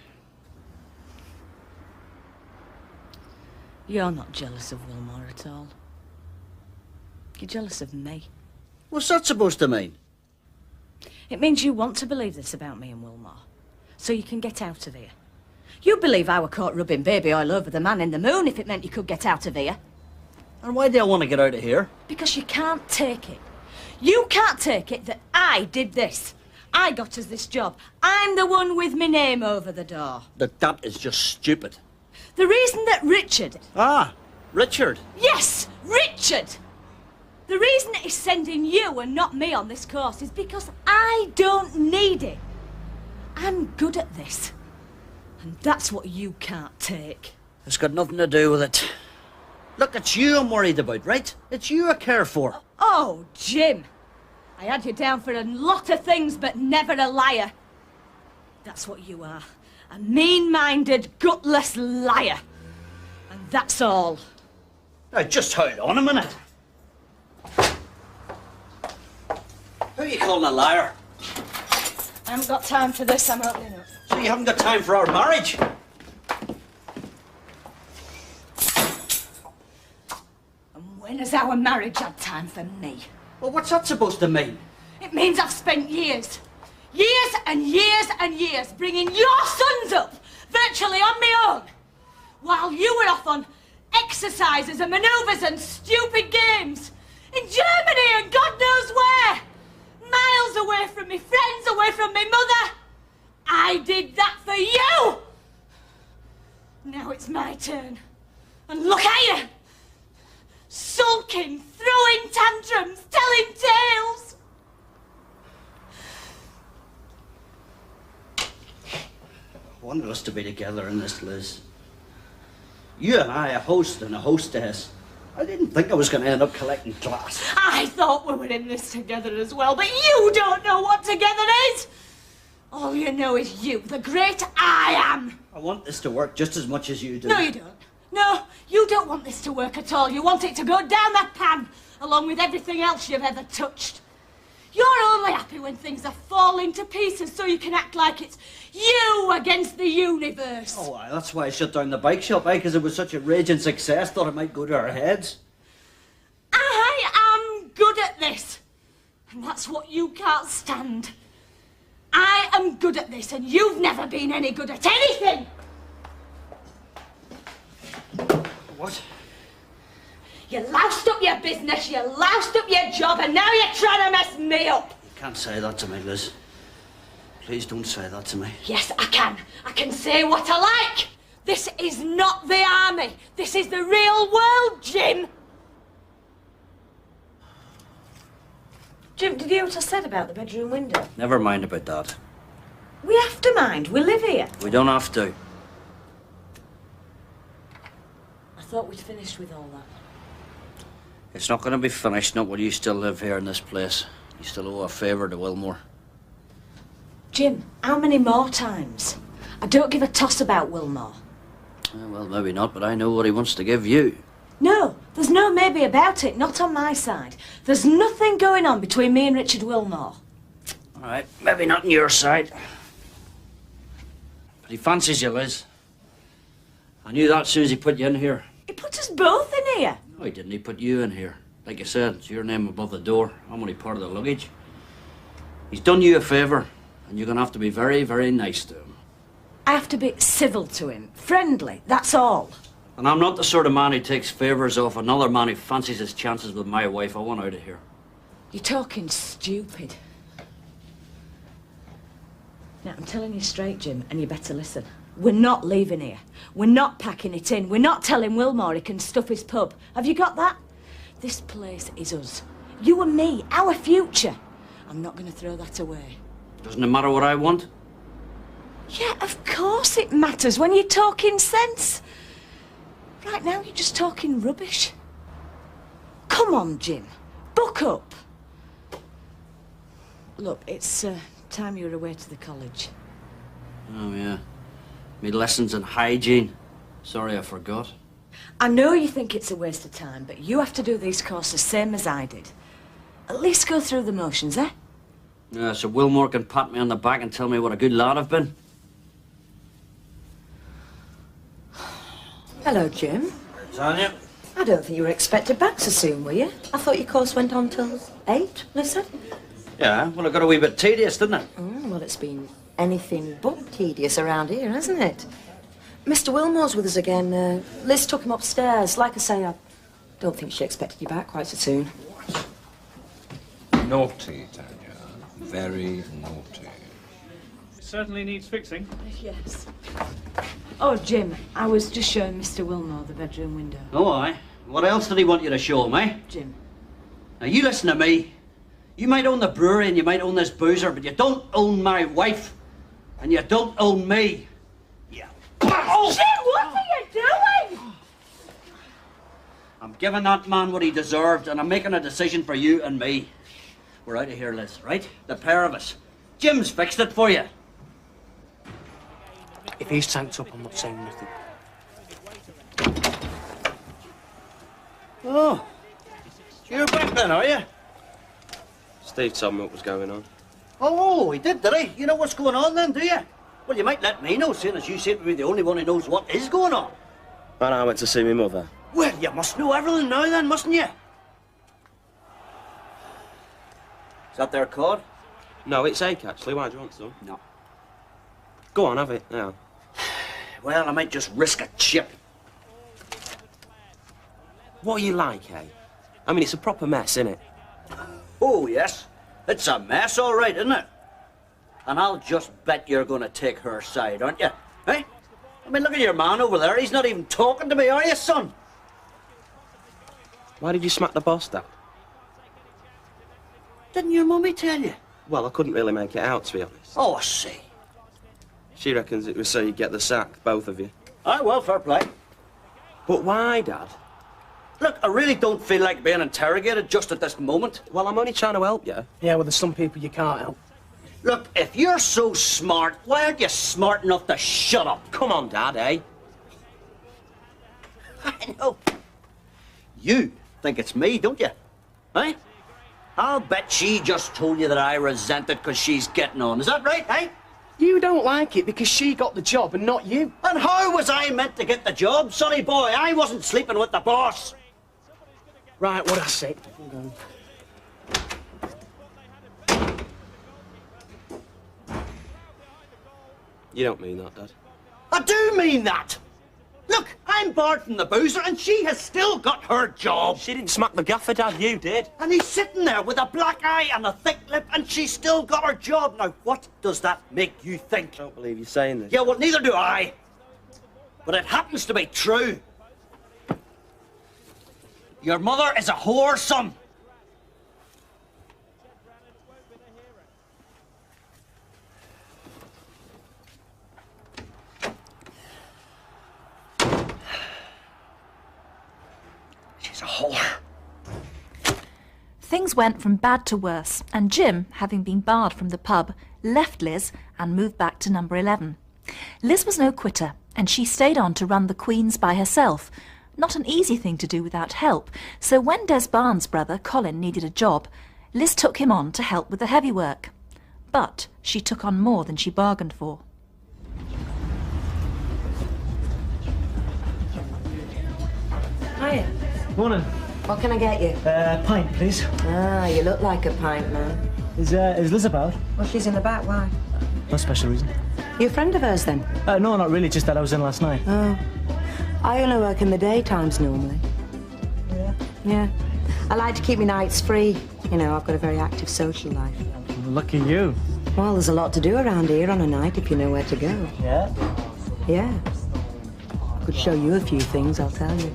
You're not jealous of Wilmore at all. You're jealous of me. What's that supposed to mean? It means you want to believe this about me and Wilmore, so you can get out of here. You'd believe I were caught rubbing baby oil over the man in the moon if it meant you could get out of here. And why do I want to get out of here? Because you can't take it. You can't take it that I did this. I got us this job. I'm the one with my name over the door. That is just stupid. The reason that Richard... Ah, Richard. Yes, Richard! The reason he's sending you and not me on this course is because I don't need it. I'm good at this. And that's what you can't take. It's got nothing to do with it. Look, it's you I'm worried about, right? It's you I care for. Oh, Jim. I had you down for a lot of things, but never a liar. That's what you are. A mean-minded, gutless liar. And that's all. Now, just hold on a minute. Who are you calling a liar? I haven't got time for this, I'm opening up. So you haven't got time for our marriage? And when has our marriage had time for me? Well, what's that supposed to mean? It means I've spent years and years and years bringing your sons up virtually on my own, while you were off on exercises and manoeuvres and stupid games in Germany and God knows where, miles away from me friends, away from me mother. I did that for you. Now it's my turn, and look at you, sulking, throwing tantrums, telling tales. I wanted us to be together in this, Liz. You and I, a host and a hostess. I didn't think I was going to end up collecting glass. I thought we were in this together as well, but you don't know what together is. All you know is you, the great I am. I want this to work just as much as you do. No, you don't. No, you don't want this to work at all. You want it to go down the pan, along with everything else you've ever touched. You're only happy when things are falling to pieces so you can act like it's you against the universe. Oh, aye, that's why I shut down the bike shop, because it was such a raging success. Thought it might go to our heads. I am good at this, and that's what you can't stand. I am good at this, and you've never been any good at anything. What? You loused up your business, you loused up your job, and now you're trying to mess me up. You can't say that to me, Liz. Please don't say that to me. Yes, I can. I can say what I like. This is not the army. This is the real world, Jim. Jim, did you hear what I said about the bedroom window? Never mind about that. We have to mind. We live here. We don't have to. thought we'd finished with all that. It's not going to be finished, not while you still live here in this place. You still owe a favour to Wilmore. Jim, how many more times? I don't give a toss about Wilmore. Well, maybe not, but I know what he wants to give you. No, there's no maybe about it, not on my side. There's nothing going on between me and Richard Wilmore. All right, maybe not on your side. But he fancies you, Liz. I knew that as soon as he put you in here. He put us both in here. No, he didn't. He put you in here. Like you said, it's your name above the door. I'm only part of the luggage. He's done you a favour, and you're going to have to be very, very nice to him. I have to be civil to him, friendly, that's all. And I'm not the sort of man who takes favours off another man who fancies his chances with my wife. I want out of here. You're talking stupid. Now, I'm telling you straight, Jim, and you better listen. We're not leaving here. We're not packing it in. We're not telling Wilmore he can stuff his pub. Have you got that? This place is us. You and me, our future. I'm not going to throw that away. Doesn't it matter what I want? Yeah, of course it matters when you're talking sense. Right now, you're just talking rubbish. Come on, Jim. Buck up. Look, it's time you were away to the college. Oh, yeah. Me lessons in hygiene. Sorry, I forgot. I know you think it's a waste of time, but you have to do these courses same as I did. At least go through the motions, eh? Yeah, so Wilmore can pat me on the back and tell me what a good lad I've been. Hello, Jim. Tanya? I don't think you were expected back so soon, were you? I thought your course went on till 8, Lisa? Yeah, well, it got a wee bit tedious, didn't it? Well, it's been anything but tedious around here, hasn't it? Mr. Wilmore's with us again. Liz took him upstairs. Like I say, I don't think she expected you back quite so soon. Naughty, Tanya. Very naughty. It certainly needs fixing. Yes. Oh, Jim, I was just showing Mr. Wilmore the bedroom window. Oh, aye. What else did he want you to show him, eh? Jim. Now, you listen to me. You might own the brewery and you might own this boozer, but you don't own my wife. And you don't own me. Yeah. Oh! Jim, what are you doing? I'm giving that man what he deserved, and I'm making a decision for you and me. We're out of here, Liz, right? The pair of us. Jim's fixed it for you. If he's tanked up, I'm not saying nothing. Oh. You're back then, are you? Steve told me what was going on. Oh, he did he? You know what's going on then, do you? Well, you might let me know, seeing as you seem to be the only one who knows what is going on. And I went to see my mother. Well, you must know everything now then, mustn't you? Is that their card? No, it's Ake, actually. Why do you want some? No. Go on, have it, now. Well, I might just risk a chip. What are you like, eh? I mean, it's a proper mess, isn't it? Oh, yes. It's a mess, all right, isn't it? And I'll just bet you're going to take her side, aren't you? Eh? I mean, look at your man over there. He's not even talking to me, are you, son? Why did you smack the boss, Dad? Didn't your mummy tell you? Well, I couldn't really make it out, to be honest. Oh, I see. She reckons it was so you'd get the sack, both of you. Aye, well, fair play. But why, Dad? Look, I really don't feel like being interrogated just at this moment. Well, I'm only trying to help you. Yeah, well, there's some people you can't help. Look, if you're so smart, why aren't you smart enough to shut up? Come on, Dad, eh? I know. You think it's me, don't you? Eh? I'll bet she just told you that I resent it because she's getting on. Is that right, eh? You don't like it because she got the job and not you. And how was I meant to get the job, sonny boy? I wasn't sleeping with the boss. Right, what I say. You don't mean that, Dad. I do mean that. Look, I'm barred from the boozer and she has still got her job. She didn't smack the gaffer, Dad, you did. And he's sitting there with a black eye and a thick lip and she's still got her job. Now, what does that make you think? I don't believe you're saying this. Yeah, well, neither do I. But it happens to be true. Your mother is a whore, son. Things went from bad to worse, and Jim, having been barred from the pub, left Liz and moved back to number 11. Liz was no quitter, and she stayed on to run the Queen's by herself. Not an easy thing to do without help, so when Des Barnes' brother, Colin, needed a job, Liz took him on to help with the heavy work. But she took on more than she bargained for. Hiya. Morning. What can I get you? Pint, please. Ah, you look like a pint man. Is Liz about? Well, she's in the back. Why? No special reason. You a friend of hers, then? No, not really. Just that I was in last night. Oh. I only work in the daytimes normally. Yeah? Yeah. I like to keep my nights free. You know, I've got a very active social life. Lucky you. Well, there's a lot to do around here on a night if you know where to go. Yeah? Yeah. I could show you a few things, I'll tell you.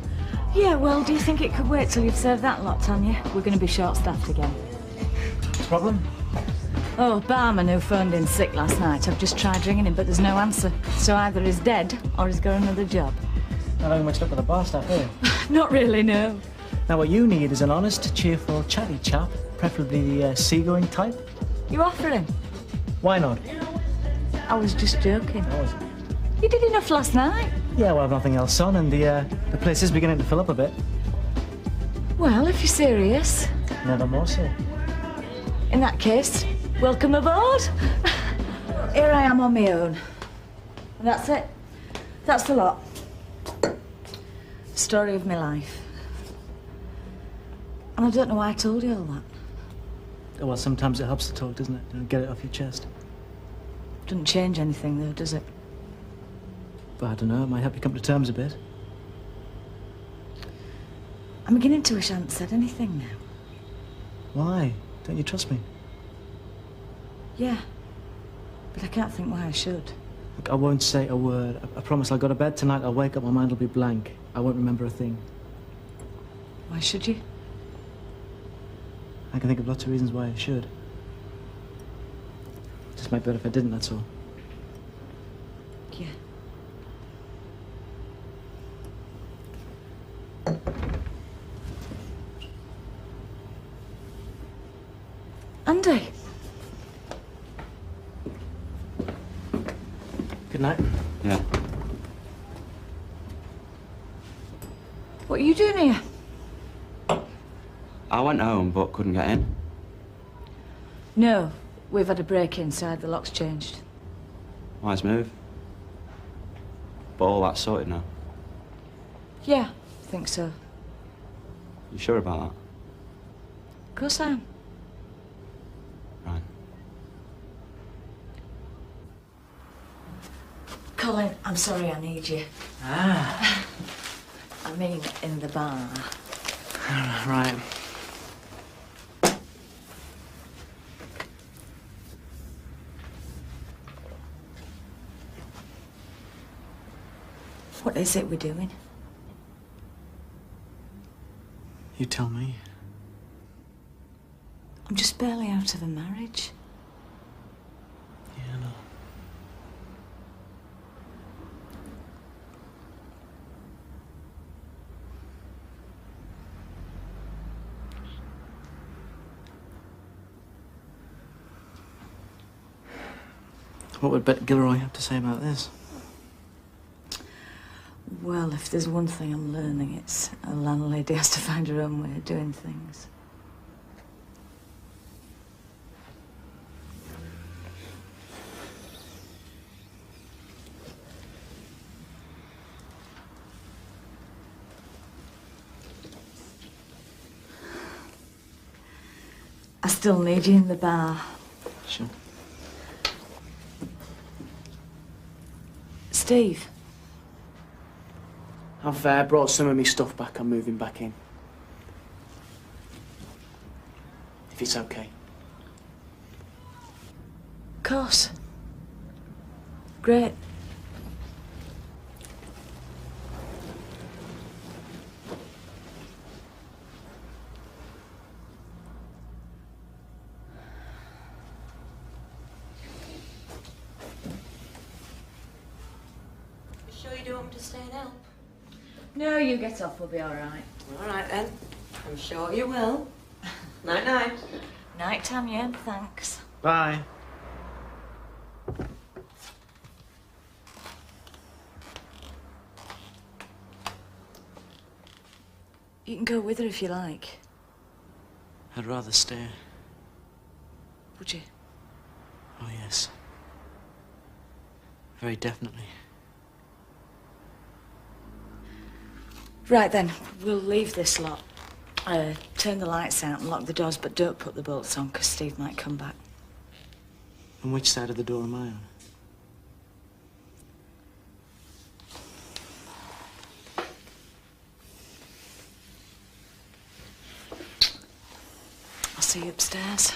Yeah, well, do you think it could wait till you've served that lot, Tanya? We're going to be short-staffed again. Problem? Oh, barman who phoned in sick last night. I've just tried ringing him, but there's no answer. So either he's dead or he's got another job. Not having much luck with the bar staff, are you? Not really, no. Now, what you need is an honest, cheerful, chatty chap, preferably the seagoing type. You offering? Why not? I was just joking. You did enough last night. Yeah, well, I've nothing else on, and the place is beginning to fill up a bit. Well, if you're serious. Never more so. In that case, welcome aboard. Here I am on my own. And that's it. That's the lot. Story of my life. And I don't know why I told you all that. Oh, well, sometimes it helps to talk, doesn't it? You know, get it off your chest. Doesn't change anything, though, does it? But I don't know, it might help you come to terms a bit. I'm beginning to wish I hadn't said anything now. Why? Don't you trust me? Yeah. But I can't think why I should. Look, I won't say a word. I promise I'll go to bed tonight, I'll wake up, my mind will be blank. I won't remember a thing. Why should you? I can think of lots of reasons why I should. Just might be better if I didn't, that's all. Yeah. Andy. Good night. Yeah. What are you doing here? I went home, but couldn't get in. No, we've had a break inside. The lock's changed. Wise move. But all that's sorted now. Yeah, I think so. You sure about that? Of course I am. Right. Colin, I'm sorry I need you. Ah. I mean, in the bar. Right. What is it we're doing? You tell me. I'm just barely out of a marriage. Yeah, I know. What would Bet Gilroy have to say about this? Well, if there's one thing I'm learning, it's a landlady has to find her own way of doing things. I still need you in the bar. Sure. Steve. I've brought some of my stuff back. I'm moving back in. If it's okay. Of course. Great. Sure you don't want me to stay and help? No, you get off. We'll be all right. All right, then. I'm sure you will. Night-night. Night, Tanya. Thanks. Bye. You can go with her if you like. I'd rather stay. Would you? Oh, yes. Very definitely. Right then, we'll leave this lot. Turn the lights out and lock the doors, but don't put the bolts on, because Steve might come back. And which side of the door am I on? I'll see you upstairs.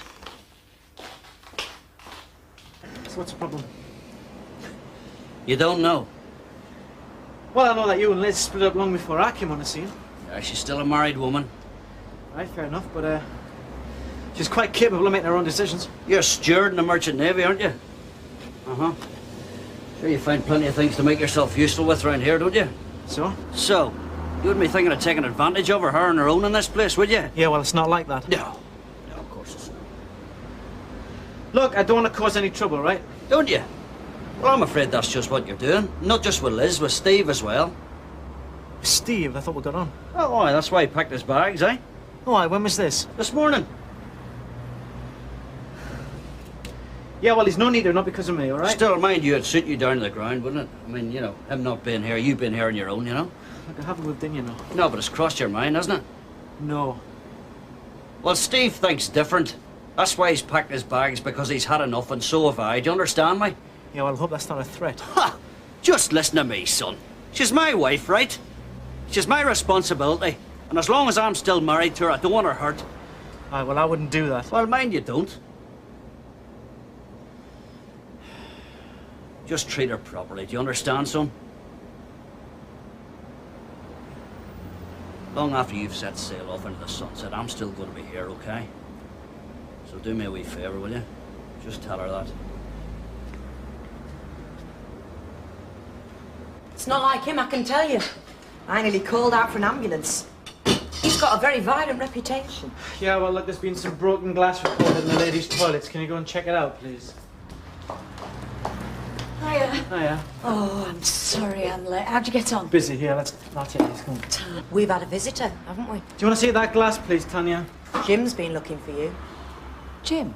So what's the problem? You don't know? Well, I know that you and Liz split up long before I came on the scene. Yeah, she's still a married woman. Right, fair enough, but, she's quite capable of making her own decisions. You're a steward in the Merchant Navy, aren't you? Uh-huh. Sure you find plenty of things to make yourself useful with around here, don't you? So? So, you wouldn't be thinking of taking advantage of her on her own in this place, would you? Yeah, well, it's not like that. No. No, of course it's not. Look, I don't want to cause any trouble, right? Don't you? Well, I'm afraid that's just what you're doing. Not just with Liz, with Steve as well. Steve? I thought we got on. Oh, why? That's why he packed his bags, eh? Oh, why? When was this? This morning. Yeah, well, he's no neater, not because of me, all right? Still, mind you, it'd suit you down to the ground, wouldn't it? I mean, you know, him not being here, you being here on your own, you know? Look, I haven't moved in, you know. No, but it's crossed your mind, hasn't it? No. Well, Steve thinks different. That's why he's packed his bags, because he's had enough, and so have I. Do you understand me? Yeah, well, I hope that's not a threat. Ha! Just listen to me, son. She's my wife, right? She's my responsibility. And as long as I'm still married to her, I don't want her hurt. Aye, well, I wouldn't do that. Well, mind you don't. Just treat her properly. Do you understand, son? Long after you've set sail off into the sunset, I'm still going to be here, okay? So do me a wee favour, will you? Just tell her that. It's not like him, I can tell you. I nearly called out for an ambulance. He's got a very violent reputation. Yeah, well, look, there's been some broken glass reported in the ladies' toilets. Can you go and check it out, please? Hiya. Hiya. Oh, I'm sorry I'm late. How'd you get on? Busy here. That's it. Let's go. We've had a visitor, haven't we? Do you want to see that glass, please, Tanya? Jim's been looking for you. Jim?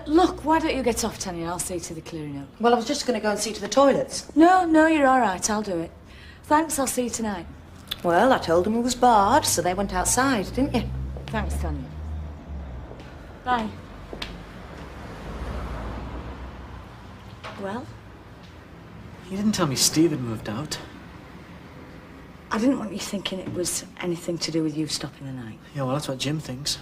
Look, why don't you get off, Tanya? I'll see to the clearing up. Well, I was just going to go and see to the toilets. No, you're all right. I'll do it. Thanks, I'll see you tonight. Well, I told them it was barred, so they went outside, didn't you? Thanks, Tanya. Bye. Well? You didn't tell me Steve had moved out. I didn't want you thinking it was anything to do with you stopping the night. Yeah, well, that's what Jim thinks.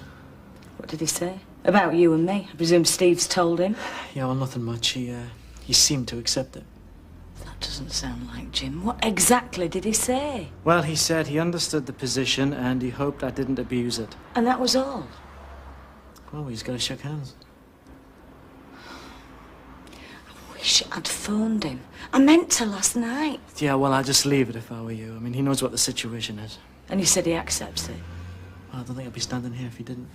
What did he say? About you and me? I presume Steve's told him? Yeah, well, nothing much. He seemed to accept it. That doesn't sound like Jim. What exactly did he say? Well, he said he understood the position and he hoped I didn't abuse it. And that was all? Well, we just got to shake hands. I wish I'd phoned him. I meant to last night. Yeah, well, I'd just leave it if I were you. I mean, he knows what the situation is. And you said he accepts it? Well, I don't think I'd be standing here if he didn't.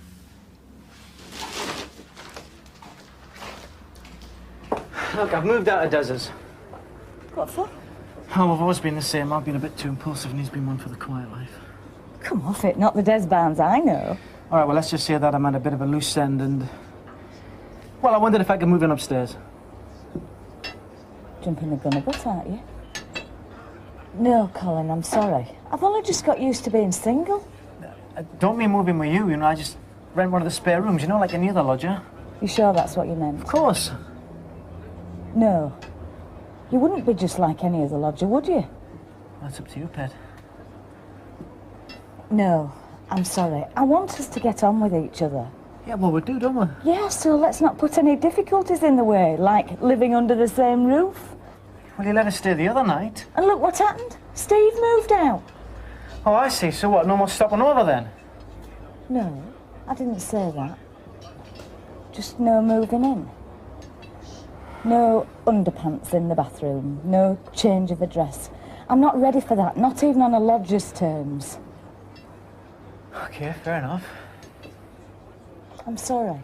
Look, I've moved out of Des's. What for? Oh, I've always been the same. I've been a bit too impulsive and he's been one for the quiet life. Come off it, not the Des Barnes I know. All right, well, let's just say that I'm at a bit of a loose end and... Well, I wondered if I could move in upstairs. Jumping the gun a bit, aren't you? No, Colin, I'm sorry. I've only just got used to being single. I don't mean moving with you, I just rent one of the spare rooms, like any other lodger. You sure that's what you meant? Of course. No. You wouldn't be just like any other lodger, would you? That's up to you, Pet. No, I'm sorry. I want us to get on with each other. Yeah, well, we do, don't we? Yeah, so let's not put any difficulties in the way, like living under the same roof. Well, you let us stay the other night. And look what happened. Steve moved out. Oh, I see. So what, no more stopping over then? No, I didn't say that. Just no moving in. No underpants in the bathroom. No change of address. I'm not ready for that, not even on a lodger's terms. Okay, fair enough. I'm sorry.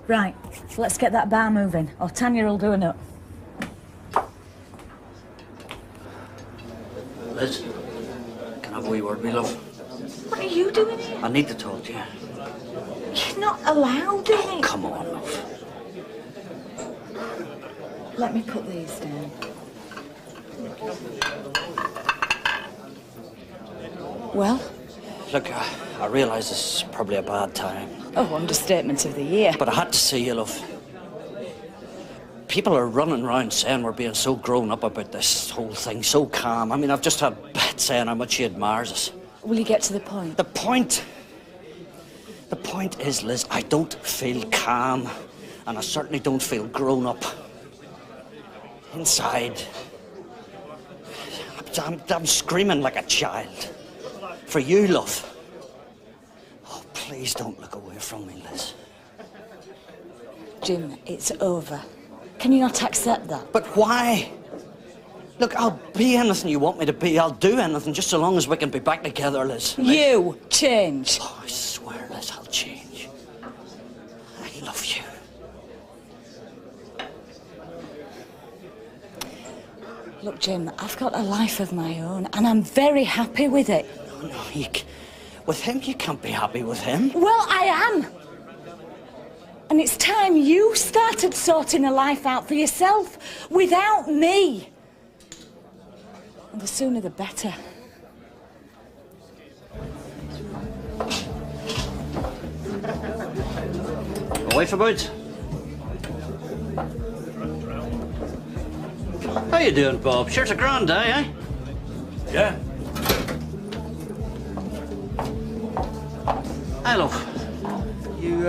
Right, let's get that bar moving, or Tanya will do enough. Liz, can I have a wee word, me love? What are you doing here? I need to talk to you. You're not allowed in it. Come on, love. Let me put these down. Well? Look, I realise this is probably a bad time. Oh, understatement of the year. But I had to see you, love. People are running around saying we're being so grown up about this whole thing, so calm. I mean, I've just had Beth saying how much she admires us. Will you get to the point? The point is, Liz, I don't feel calm, and I certainly don't feel grown up. Inside, I'm screaming like a child. For you, love. Oh, please don't look away from me, Liz. Jim, it's over. Can you not accept that? But why? Look, I'll be anything you want me to be. I'll do anything just so long as we can be back together, Liz. You change. Oh, I swear, Liz, I'll change. I love you. Look, Jim, I've got a life of my own, and I'm very happy with it. No, with him, you can't be happy with him. Well, I am. And it's time you started sorting a life out for yourself, without me. And the sooner the better. Wife about? How you doing, Bob? Sure, it's a grand day, eh? Yeah. Hi, love. You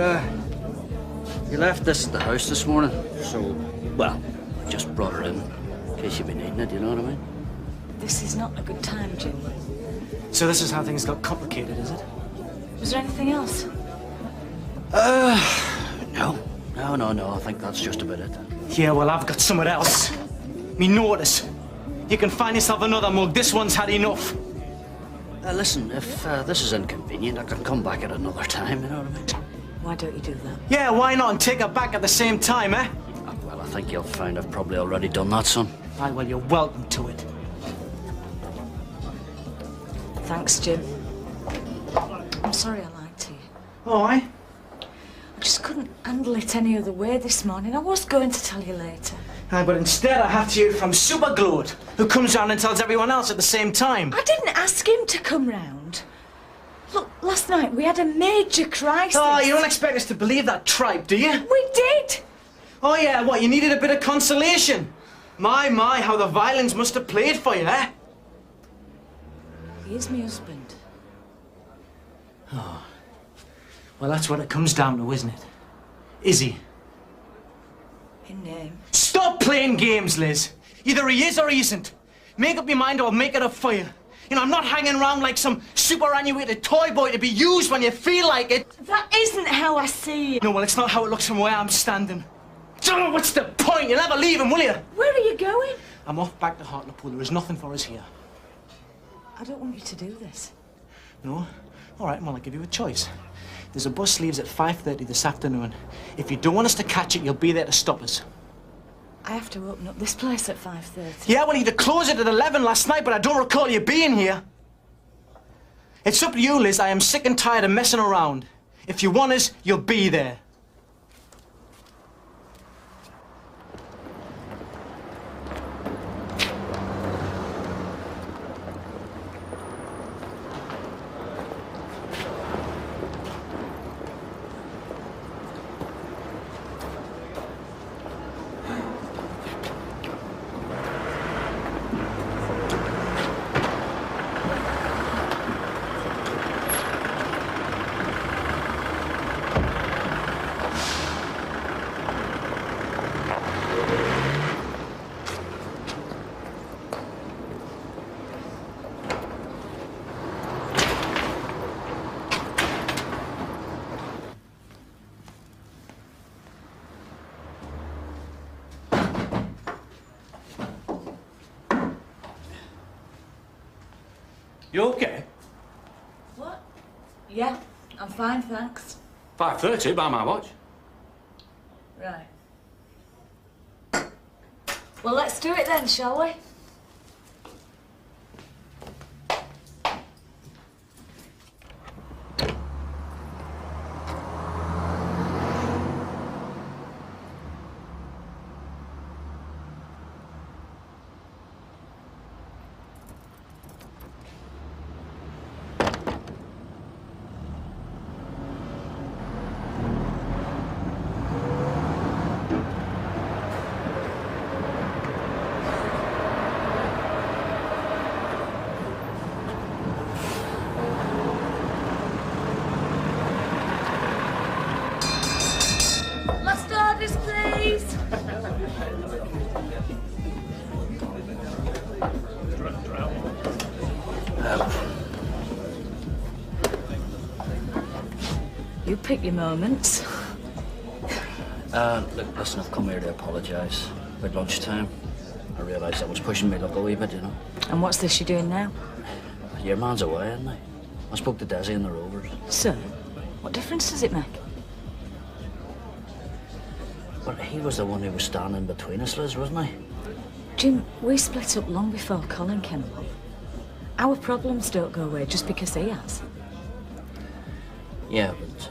left this at the house this morning, so, well, I just brought her in case you've been needing it, you know what I mean? This is not a good time, Jim. So this is how things got complicated, is it? Was there anything else? No. I think that's just about it. Yeah, well, I've got somewhere else. Me notice. You can find yourself another mug. This one's had enough. Listen, if this is inconvenient, I can come back at another time, you know what I mean? Why don't you do that? Yeah, why not? And take her back at the same time, eh? Well, I think you'll find I've probably already done that, son. Aye, well, you're welcome to it. Thanks, Jim. I'm sorry I lied to you. Oh, aye? I just couldn't handle it any other way this morning. I was going to tell you later. Aye, but instead I have to hear it from Super Glode, who comes round and tells everyone else at the same time. I didn't ask him to come round. Look, last night we had a major crisis. Oh, you don't expect us to believe that tripe, do you? We did. Oh, yeah, what, you needed a bit of consolation? My, how the violins must have played for you, eh? He is my husband. Oh. Well, that's what it comes down to, isn't it? Is he? In name. Stop playing games, Liz. Either he is or he isn't. Make up your mind or I'll make it a fire. You know, I'm not hanging around like some superannuated toy boy to be used when you feel like it. That isn't how I see it. No, well, it's not how it looks from where I'm standing. Oh, what's the point? You'll never leave him, will you? Where are you going? I'm off back to Hartlepool. There is nothing for us here. I don't want you to do this. No? All right, well, I'll give you a choice. There's a bus leaves at 5:30 this afternoon. If you don't want us to catch it, you'll be there to stop us. I have to open up this place at 5:30. Yeah, well, you'd close it at 11 last night, but I don't recall you being here. It's up to you, Liz. I am sick and tired of messing around. If you want us, you'll be there. You okay? Yeah, I'm fine, thanks. 5:30 by my watch. Right. Well, let's do it then, shall we? Last orders, please. You pick your moments. Look, listen, I've come here to apologise. At lunchtime, I realised I was pushing my luck a wee bit, you know. And what's this you're doing now? Your man's away, isn't he? I spoke to Desi and the Rovers. So, what difference does it make? But he was the one who was standing between us, Liz, wasn't he? Jim, we split up long before Colin came along. Our problems don't go away just because he has. Yeah, but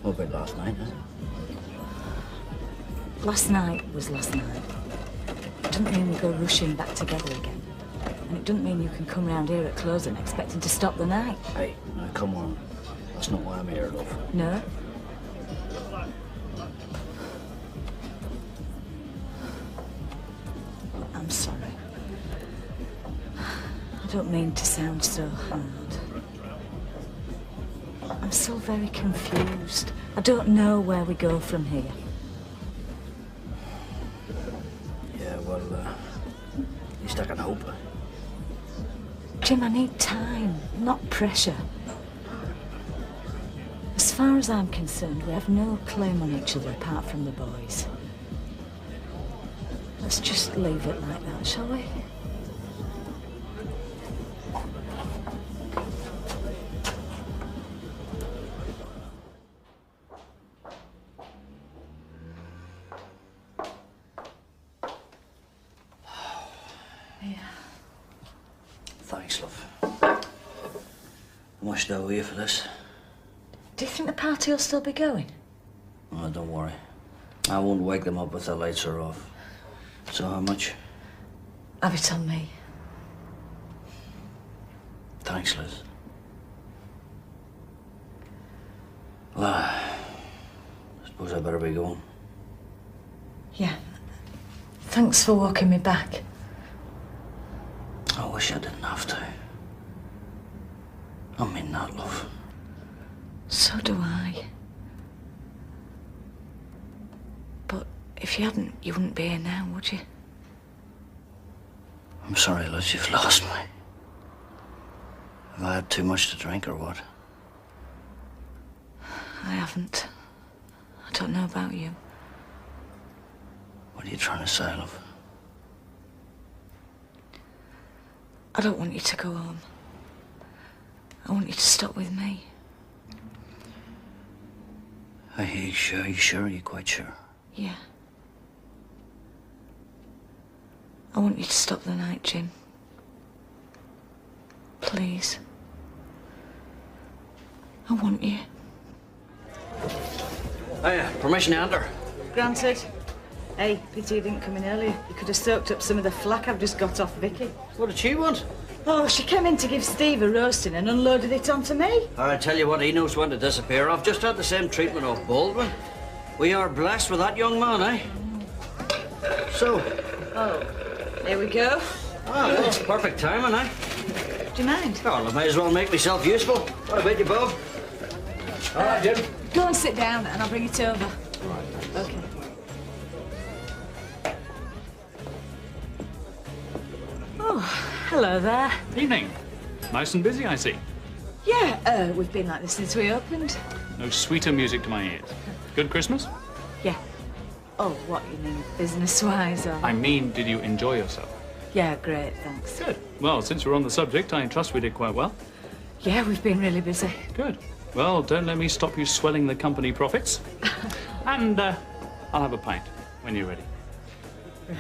what about last night, huh? Last night was last night. It doesn't mean we go rushing back together again. And it doesn't mean you can come round here at closing expecting to stop the night. Hey, now come on. That's not why I'm here, love. No? I'm sorry. I don't mean to sound so hard. I'm still very confused. I don't know where we go from here. Yeah, well, at least I can hope. Jim, I need time, not pressure. As far as I'm concerned, we have no claim on each other apart from the boys. Let's just leave it like that, shall we? Thanks, love. How much do I owe you for this? Do you think the party will still be going? Oh, don't worry. I won't wake them up if the lights are off. So how much? Have it on me. Thanks, Liz. Well, I suppose I better be going. Yeah. Thanks for walking me back. I wish I didn't have to. I mean that, love. So do I. But if you hadn't, you wouldn't be here now, would you? I'm sorry, Liz, you've lost me. Have I had too much to drink or what? I haven't. I don't know about you. What are you trying to say, love? I don't want you to go home. I want you to stop with me. Are you sure? Are you sure? Are you quite sure? Yeah. I want you to stop the night, Jim. Please. I want you. Hiya, permission to enter. Granted. Hey, pity you didn't come in earlier. You could have soaked up some of the flack I've just got off Vicky. What did she want? Oh, she came in to give Steve a roasting and unloaded it onto me. I tell you what, he knows when to disappear. I've just had the same treatment of Baldwin. We are blessed with that young man, eh? So. Oh, there we go. Ah, well, it's perfect timing, eh? Do you mind? Oh, well, I might as well make myself useful. What about you, Bob? All right, Jim. Go and sit down and I'll bring it over. Okay. Oh, hello there. Evening. Nice and busy, I see. Yeah, we've been like this since we opened. No sweeter music to my ears. Good Christmas? Yeah. Oh, what, you mean business-wise, or...? I mean, did you enjoy yourself? Yeah, great, thanks. Good. Well, since we're on the subject, I trust we did quite well. Yeah, we've been really busy. Good. Well, don't let me stop you swelling the company profits. And I'll have a pint when you're ready. Right.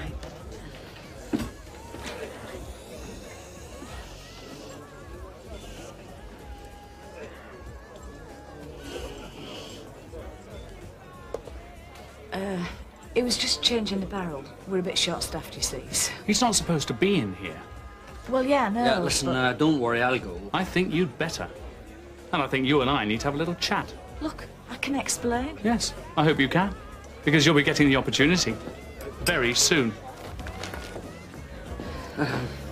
It was just changing the barrel. We're a bit short-staffed, you see. He's not supposed to be in here. Well, yeah, no. Yeah, listen, don't worry, I'll go. I think you'd better. And I think you and I need to have a little chat. Look, I can explain. Yes, I hope you can. Because you'll be getting the opportunity very soon.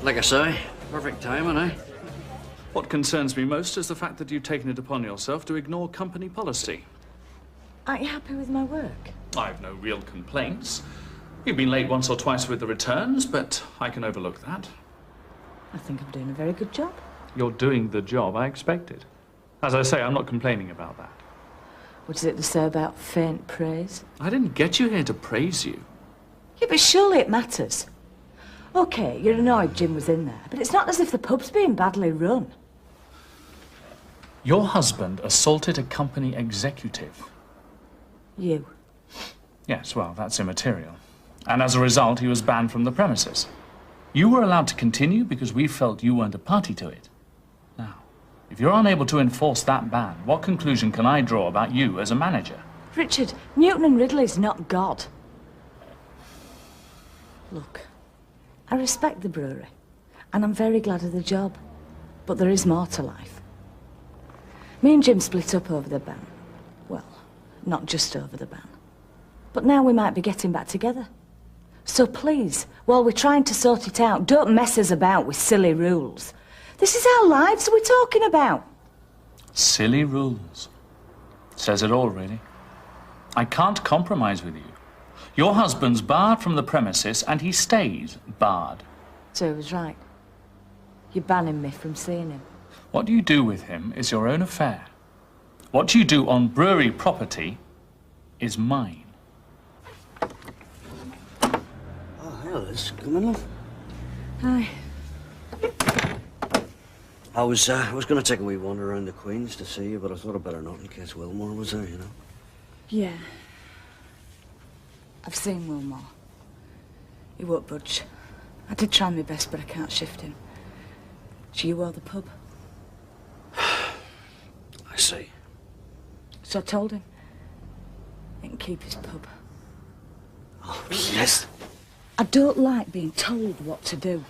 Like I say, perfect timing, eh? What concerns me most is the fact that you've taken it upon yourself to ignore company policy. Aren't you happy with my work? I've no real complaints. You've been late once or twice with the returns, but I can overlook that. I think I'm doing a very good job. You're doing the job I expected. As I say, I'm not complaining about that. What is it to say about faint praise? I didn't get you here to praise you. Yeah, but surely it matters. OK, you're annoyed Jim was in there, but it's not as if the pub's being badly run. Your husband assaulted a company executive. You? Yes, well, that's immaterial. And as a result, he was banned from the premises. You were allowed to continue because we felt you weren't a party to it. Now, if you're unable to enforce that ban, what conclusion can I draw about you as a manager? Richard, Newton and Ridley's not God. Look, I respect the brewery, and I'm very glad of the job. But there is more to life. Me and Jim split up over the ban. Well, not just over the ban. But now we might be getting back together. So please, while we're trying to sort it out, don't mess us about with silly rules. This is our lives we're talking about. Silly rules. Says it all, really. I can't compromise with you. Your husband's barred from the premises, and he stays barred. So he was right. You're banning me from seeing him. What you do with him is your own affair. What you do on brewery property is mine. Oh, Liz, come in, love. Hi. I was going to take a wee wander around the Queen's to see you, but I thought I'd better not in case Wilmore was there, you know. Yeah. I've seen Wilmore. He won't budge. I did try my best, but I can't shift him. It's you or the pub. I see. So I told him. He can keep his pub. Oh, yes. I don't like being told what to do.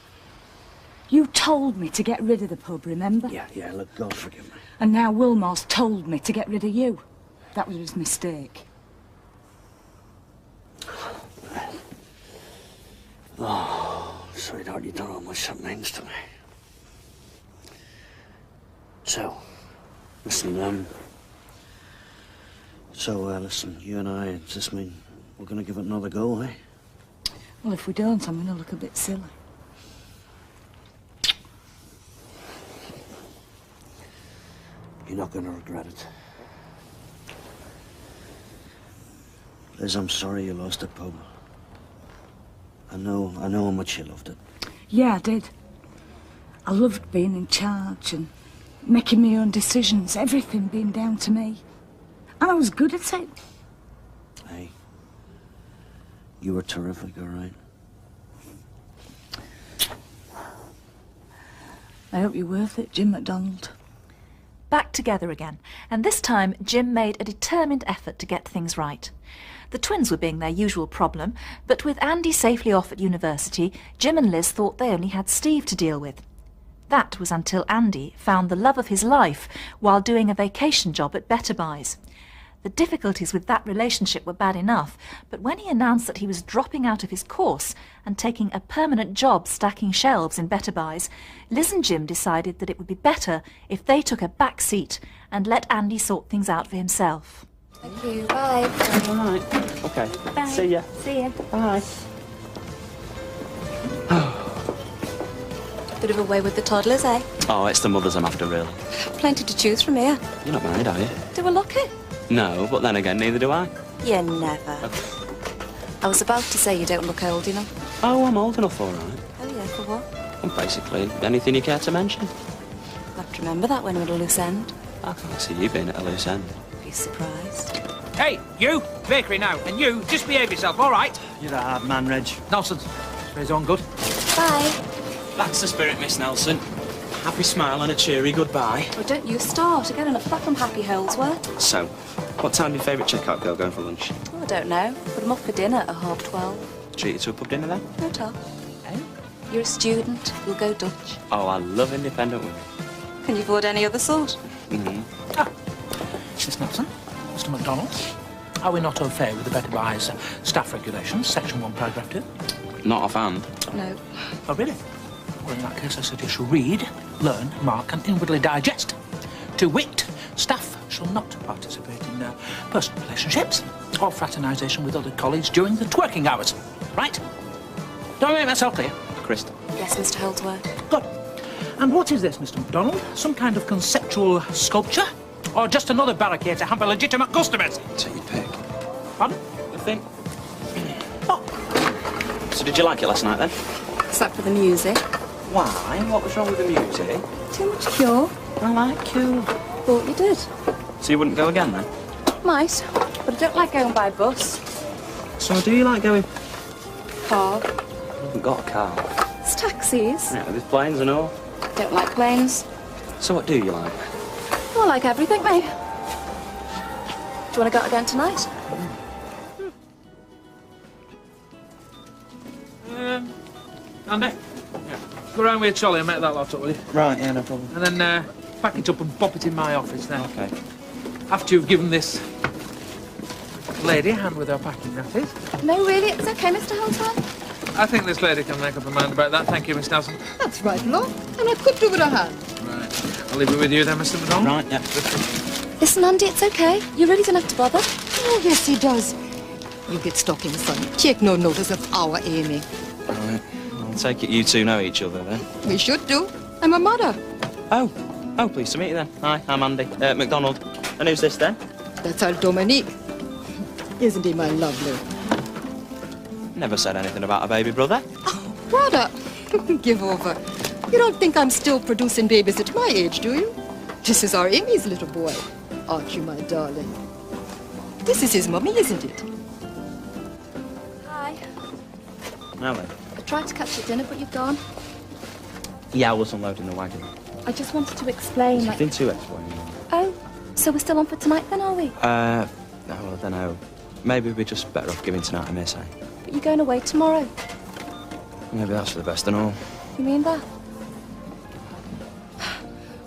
You told me to get rid of the pub, remember? Yeah, look, God forgive me. And now Wilmore's told me to get rid of you. That was his mistake. Oh, sweetheart, you don't know how much that means to me. So, listen, listen, you and I, does this mean we're going to give it another go, eh? Well, if we don't, I'm going to look a bit silly. You're not going to regret it. Liz, I'm sorry you lost the pub. I know how much you loved it. Yeah, I did. I loved being in charge and making my own decisions, everything being down to me. And I was good at it. Hey, you were terrific, all right? I hope you're worth it, Jim McDonald. Back together again, and this time Jim made a determined effort to get things right. The twins were being their usual problem, but with Andy safely off at university, Jim and Liz thought they only had Steve to deal with. That was until Andy found the love of his life while doing a vacation job at Better Buys. The difficulties with that relationship were bad enough, but when he announced that he was dropping out of his course and taking a permanent job stacking shelves in Better Buys, Liz and Jim decided that it would be better if they took a back seat and let Andy sort things out for himself. Thank you. Bye. All right. Okay. Bye. See ya. See ya. Bye. Bit of a way with the toddlers, eh? Oh, it's the mothers I'm after, really. Plenty to choose from here. You're not married, are you? Do we look it? No, but then again, neither do I. You never. I was about to say you don't look old enough. Oh, I'm old enough, all right. Oh, yeah, for what? And basically, anything you care to mention. You'll have to remember that when we're at a loose end. I can't see you being at a loose end. Be surprised. Hey, you! Bakery now. And you, just behave yourself, all right? You're a hard man, Reg. Nonsense. It's on good. Bye. That's the spirit, Miss Nelson. Happy smile and a cheery goodbye. Oh, don't you start. I get enough flat from Happy Holdsworth. So, what time do your favourite checkout girl going for lunch? Oh, I don't know. Put 'em up for dinner at 12:30. Treat you to a pub dinner then? No tough. You're a student. You'll go Dutch. Oh, I love independent women. Can you afford any other sort? Miss Nelson, Mr. McDonalds, are we not au fait with the Better Buys staff regulations, Section 1, Paragraph 2? Not offhand. No. Oh, really? Well, in that case, I suggest you read, learn, mark, and inwardly digest. To wit, staff shall not participate in personal relationships or fraternisation with other colleagues during the working hours. Right? Do I make myself clear? Crystal. Yes, Mr. Holdsworth. Good. And what is this, Mr. MacDonald? Some kind of conceptual sculpture? Or just another barricade to hamper legitimate customers? Take your pick. Pardon? Nothing. So did you like it last night then? Except for the music. Why? What was wrong with the music? Too much Cure. I like Cure. Thought you did. So you wouldn't go again then? Might, but I don't like going by bus. So do you like going? Car. I haven't got a car. It's taxis. Yeah, there's planes and all. Don't like planes. So what do you like? Oh, I like everything, mate. Do you want to go out again tonight? Andy? Yeah. Go round with your trolley and make that lot up, will you? Right, yeah, no problem. And then pack it up and pop it in my office then. Okay. After you've given this lady a hand with her packing, that is. No, really, it's okay, Mr. Holdsworth. I think this lady can make up her mind about that. Thank you, Miss Nelson. That's right, love. And I could do with a hand. Right. I'll leave it with you then, Mr. McDonald. Right, yeah. Listen, Andy, it's okay. You really don't have to bother. Oh, yes, he does. You get stuck in, son. Take no notice of our Amy. Right. I'll take it you two know each other then. We should do. I'm a mother. Oh, pleased to meet you then. Hi, I'm Andy. McDonald. And who's this then? That's our Dominique. Isn't he, my lovely? Never said anything about a baby brother. Oh, brother. Give over. You don't think I'm still producing babies at my age, do you? This is our Amy's little boy. Aren't you, my darling? This is his mummy, isn't it? Hi. Now then. I tried to catch you at dinner, but you've gone. Yeah, I was unloading the wagon. I just wanted to explain, Nothing to explain. Oh, so we're still on for tonight then, are we? No, I don't know. Maybe we're just better off giving tonight a miss, eh? But you're going away tomorrow. Maybe that's for the best and all. You mean that?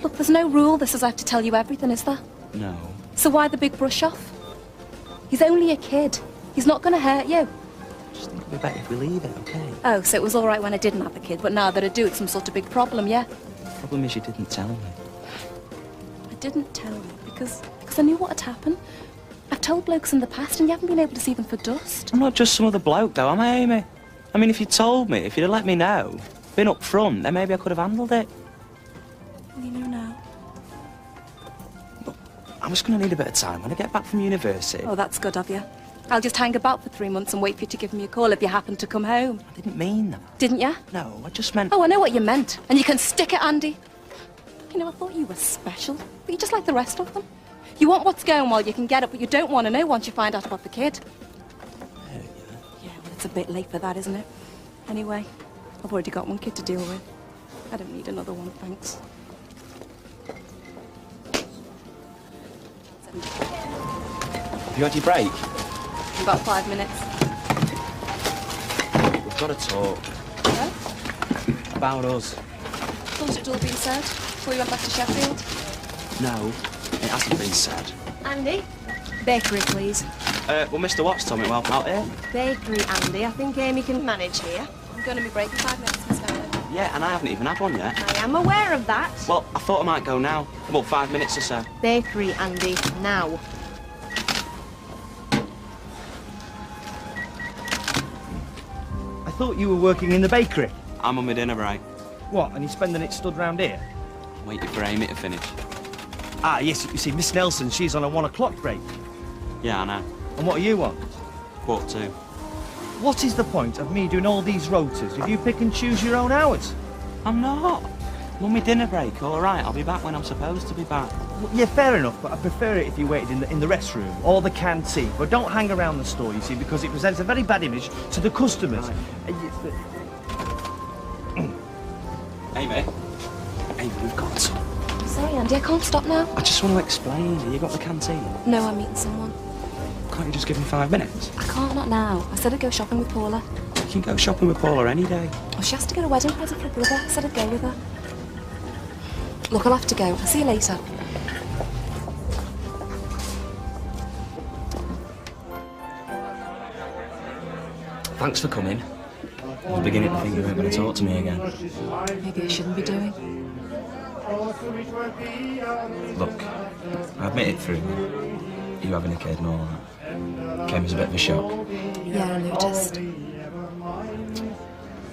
Look, there's no rule that says I have to tell you everything, is there? No. So why the big brush off? He's only a kid. He's not going to hurt you. Just think it'd be better if we leave it, okay? Oh, so it was all right when I didn't have a kid, but now that I do, it's some sort of big problem, yeah? The problem is you didn't tell me. I didn't tell you because I knew what had happened. I've told blokes in the past and you haven't been able to see them for dust. I'm not just some other bloke, though, am I, Amy? I mean, if you'd told me, if you'd have let me know, been up front, then maybe I could have handled it. You know now. Look, I'm just going to need a bit of time when I get back from university. Oh, that's good of you. I'll just hang about for 3 months and wait for you to give me a call if you happen to come home. I didn't mean that. Didn't you? No, I just meant... Oh, I know what you meant. And you can stick it, Andy. You know, I thought you were special, but you're just like the rest of them. You want what's going while you can get it, but you don't want to know once you find out about the kid. Yeah, well, it's a bit late for that, isn't it? Anyway, I've already got one kid to deal with. I don't need another one, thanks. Have you had your break? About 5 minutes. We've got to talk. What? About us. Thought it'd all been said before you went back to Sheffield. No, it hasn't been said. Andy? Bakery, please. Well, Mr. Watts told me to help out here. Bakery, Andy. I think Amy can manage here. I'm going to be breaking 5 minutes, Miss Fowler. Yeah, and I haven't even had one yet. I am aware of that. Well, I thought I might go now. About 5 minutes or so. Bakery, Andy. Now. I thought you were working in the bakery. I'm on my dinner break. What, and you're spending it stood round here? Waiting for Amy to finish. Ah, yes, you see, Miss Nelson, she's on a 1 o'clock break. Yeah, I know. And what are you on? 1:45. What is the point of me doing all these rotas if you pick and choose your own hours? I'm not. Mummy, dinner break, all right. I'll be back when I'm supposed to be back. Well, yeah, fair enough, but I prefer it if you waited in the restroom or the canteen. But don't hang around the store, you see, because it presents a very bad image to the customers. Amy. Amy, we've got some. I'm sorry, Andy, I can't stop now. I just want to explain. You got the canteen? No, I'm meeting someone. Can't you just give me 5 minutes? I can't, not now. I said I'd go shopping with Paula. You can go shopping with Paula any day. Oh, she has to get a wedding present for her brother. I said I'd go with her. Look, I'll have to go. I'll see you later. Thanks for coming. I was beginning to think you weren't going to talk to me again. Maybe I shouldn't be doing. Look, I admit it through you having a kid and all that. Came as a bit of a shock. Yeah, I noticed. I'm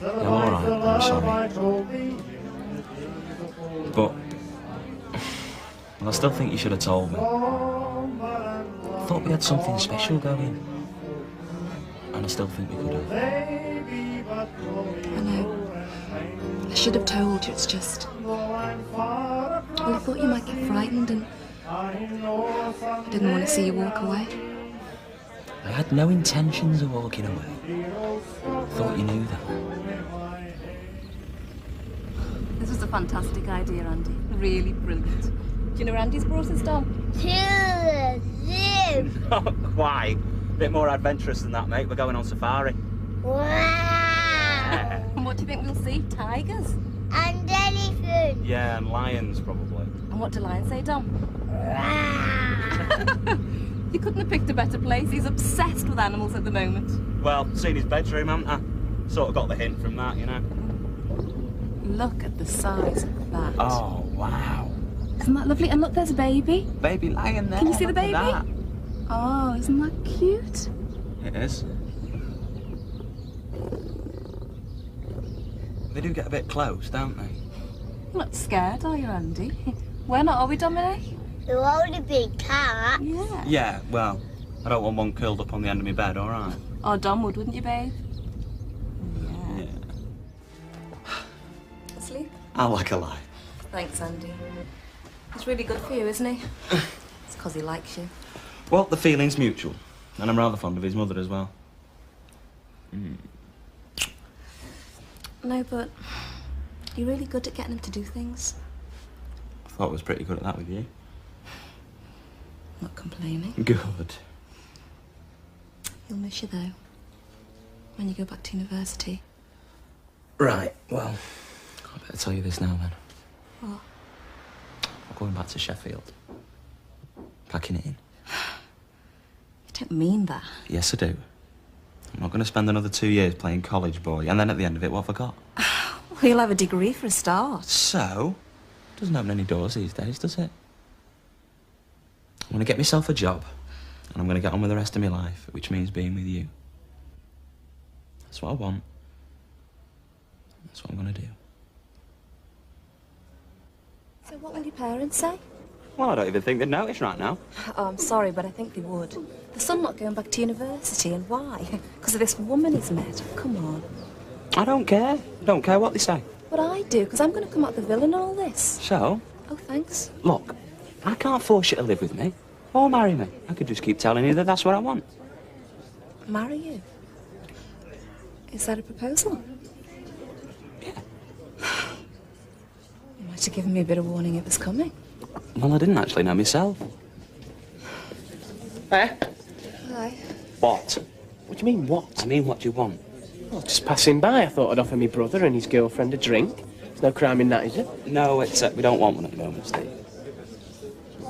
all right, I'm sorry. But, well, I still think you should have told me. I thought we had something special going. And I still think we could have. I know. I should have told you, it's just... Well, I thought you might get frightened and... I didn't want to see you walk away. I had no intentions of walking away. I thought you knew that. This was a fantastic idea, Andy. Really brilliant. Do you know where Andy's brought us, Dom? To the zoo. Not quite. A bit more adventurous than that, mate. We're going on safari. Wow. And what do you think we'll see? Tigers? And elephants. Yeah, and lions, probably. And what do lions say, Dom? You couldn't have picked a better place. He's obsessed with animals at the moment. Well, seen his bedroom, haven't I? Sort of got the hint from that, you know. Look at the size of that. Oh, wow. Isn't that lovely? And look, there's a baby. Baby lion there. Can you see the Look at baby? that. Oh, isn't that cute? It is. They do get a bit close, don't they? You're not scared, are you, Andy? We're not, are we, Dominic? You want a big cat? Yeah. Yeah, well, I don't want one curled up on the end of my bed, all right? Oh, Dom would, wouldn't you, babe? Yeah. Asleep? I like a lie. Thanks, Andy. He's really good for you, isn't he? It's because he likes you. Well, the feeling's mutual, and I'm rather fond of his mother as well. No, but you're really good at getting him to do things. I thought I was pretty good at that with you. Not complaining. Good. He'll miss you, though, when you go back to university. Right, well, I better tell you this now, then. What? I'm going back to Sheffield. Packing it in. You don't mean that. Yes, I do. I'm not going to spend another 2 years playing college boy, and then at the end of it, what have I got? Well, you'll have a degree for a start. So? Doesn't open any doors these days, does it? I'm going to get myself a job, and I'm going to get on with the rest of my life, which means being with you. That's what I want. That's what I'm going to do. So what will your parents say? Well, I don't even think they'd notice right now. Oh, I'm sorry, but I think they would. The son not going back to university, and why? Because of this woman he's met. Come on. I don't care. I don't care what they say. But I do, because I'm going to come out the villain and all this. So? Oh, thanks. Look, I can't force you to live with me or marry me. I could just keep telling you that that's what I want. Marry you? Is that a proposal? Yeah. You might have given me a bit of warning it was coming. Well, I didn't actually know myself. Eh? Hi. What? What do you mean, what? I mean, what do you want? Well, just passing by, I thought I'd offer my brother and his girlfriend a drink. There's no crime in that, is it? No, it's we don't want one at the moment, Steve.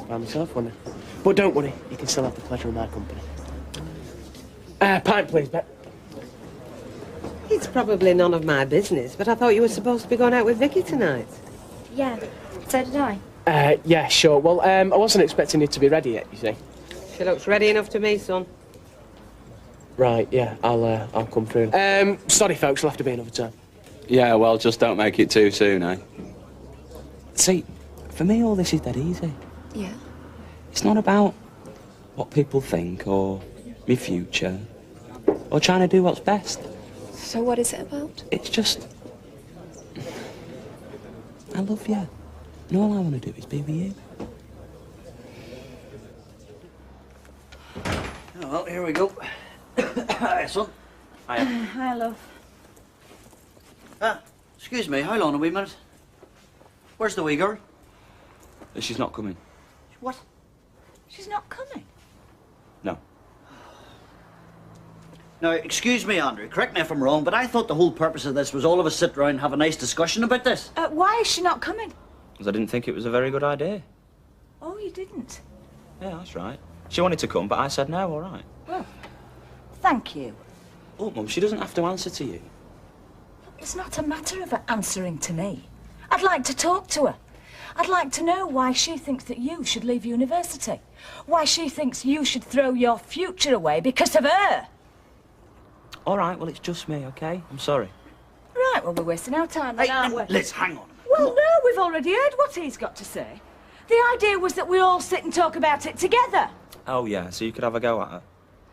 By myself, wouldn't I? But don't worry, you can still have the pleasure of my company. Pint, please, Bet. It's probably none of my business, but I thought you were supposed to be going out with Vicky tonight. Yeah, so did I. Yeah, sure. Well, I wasn't expecting you to be ready yet, you see. She looks ready enough to me, son. Right, yeah, I'll come through. Sorry, folks, it'll have to be another time. Yeah, well, just don't make it too soon, eh? See, for me, all this is dead easy. Yeah? It's not about what people think or my future or trying to do what's best. So what is it about? It's just... I love you. And all I want to do is be with you. Oh, well, here we go. Hi, son. Hiya. Hi, love. Excuse me, hold on a wee minute. Where's the wee girl? She's not coming. What? She's not coming. No. Now, excuse me, Andrew, correct me if I'm wrong, but I thought the whole purpose of this was all of us sit round and have a nice discussion about this. Why is she not coming? Because I didn't think it was a very good idea. Oh, you didn't? Yeah, that's right. She wanted to come, but I said no, all right. Well, thank you. Oh, Mum, she doesn't have to answer to you. It's not a matter of her answering to me. I'd like to talk to her. I'd like to know why she thinks that you should leave university. Why she thinks you should throw your future away because of her. All right, well, it's just me, OK? I'm sorry. Right, well, we're wasting our time then, aren't we? Liz, hang on. Well, no, we've already heard what he's got to say. The idea was that we all sit and talk about it together. Oh, yeah, so you could have a go at her?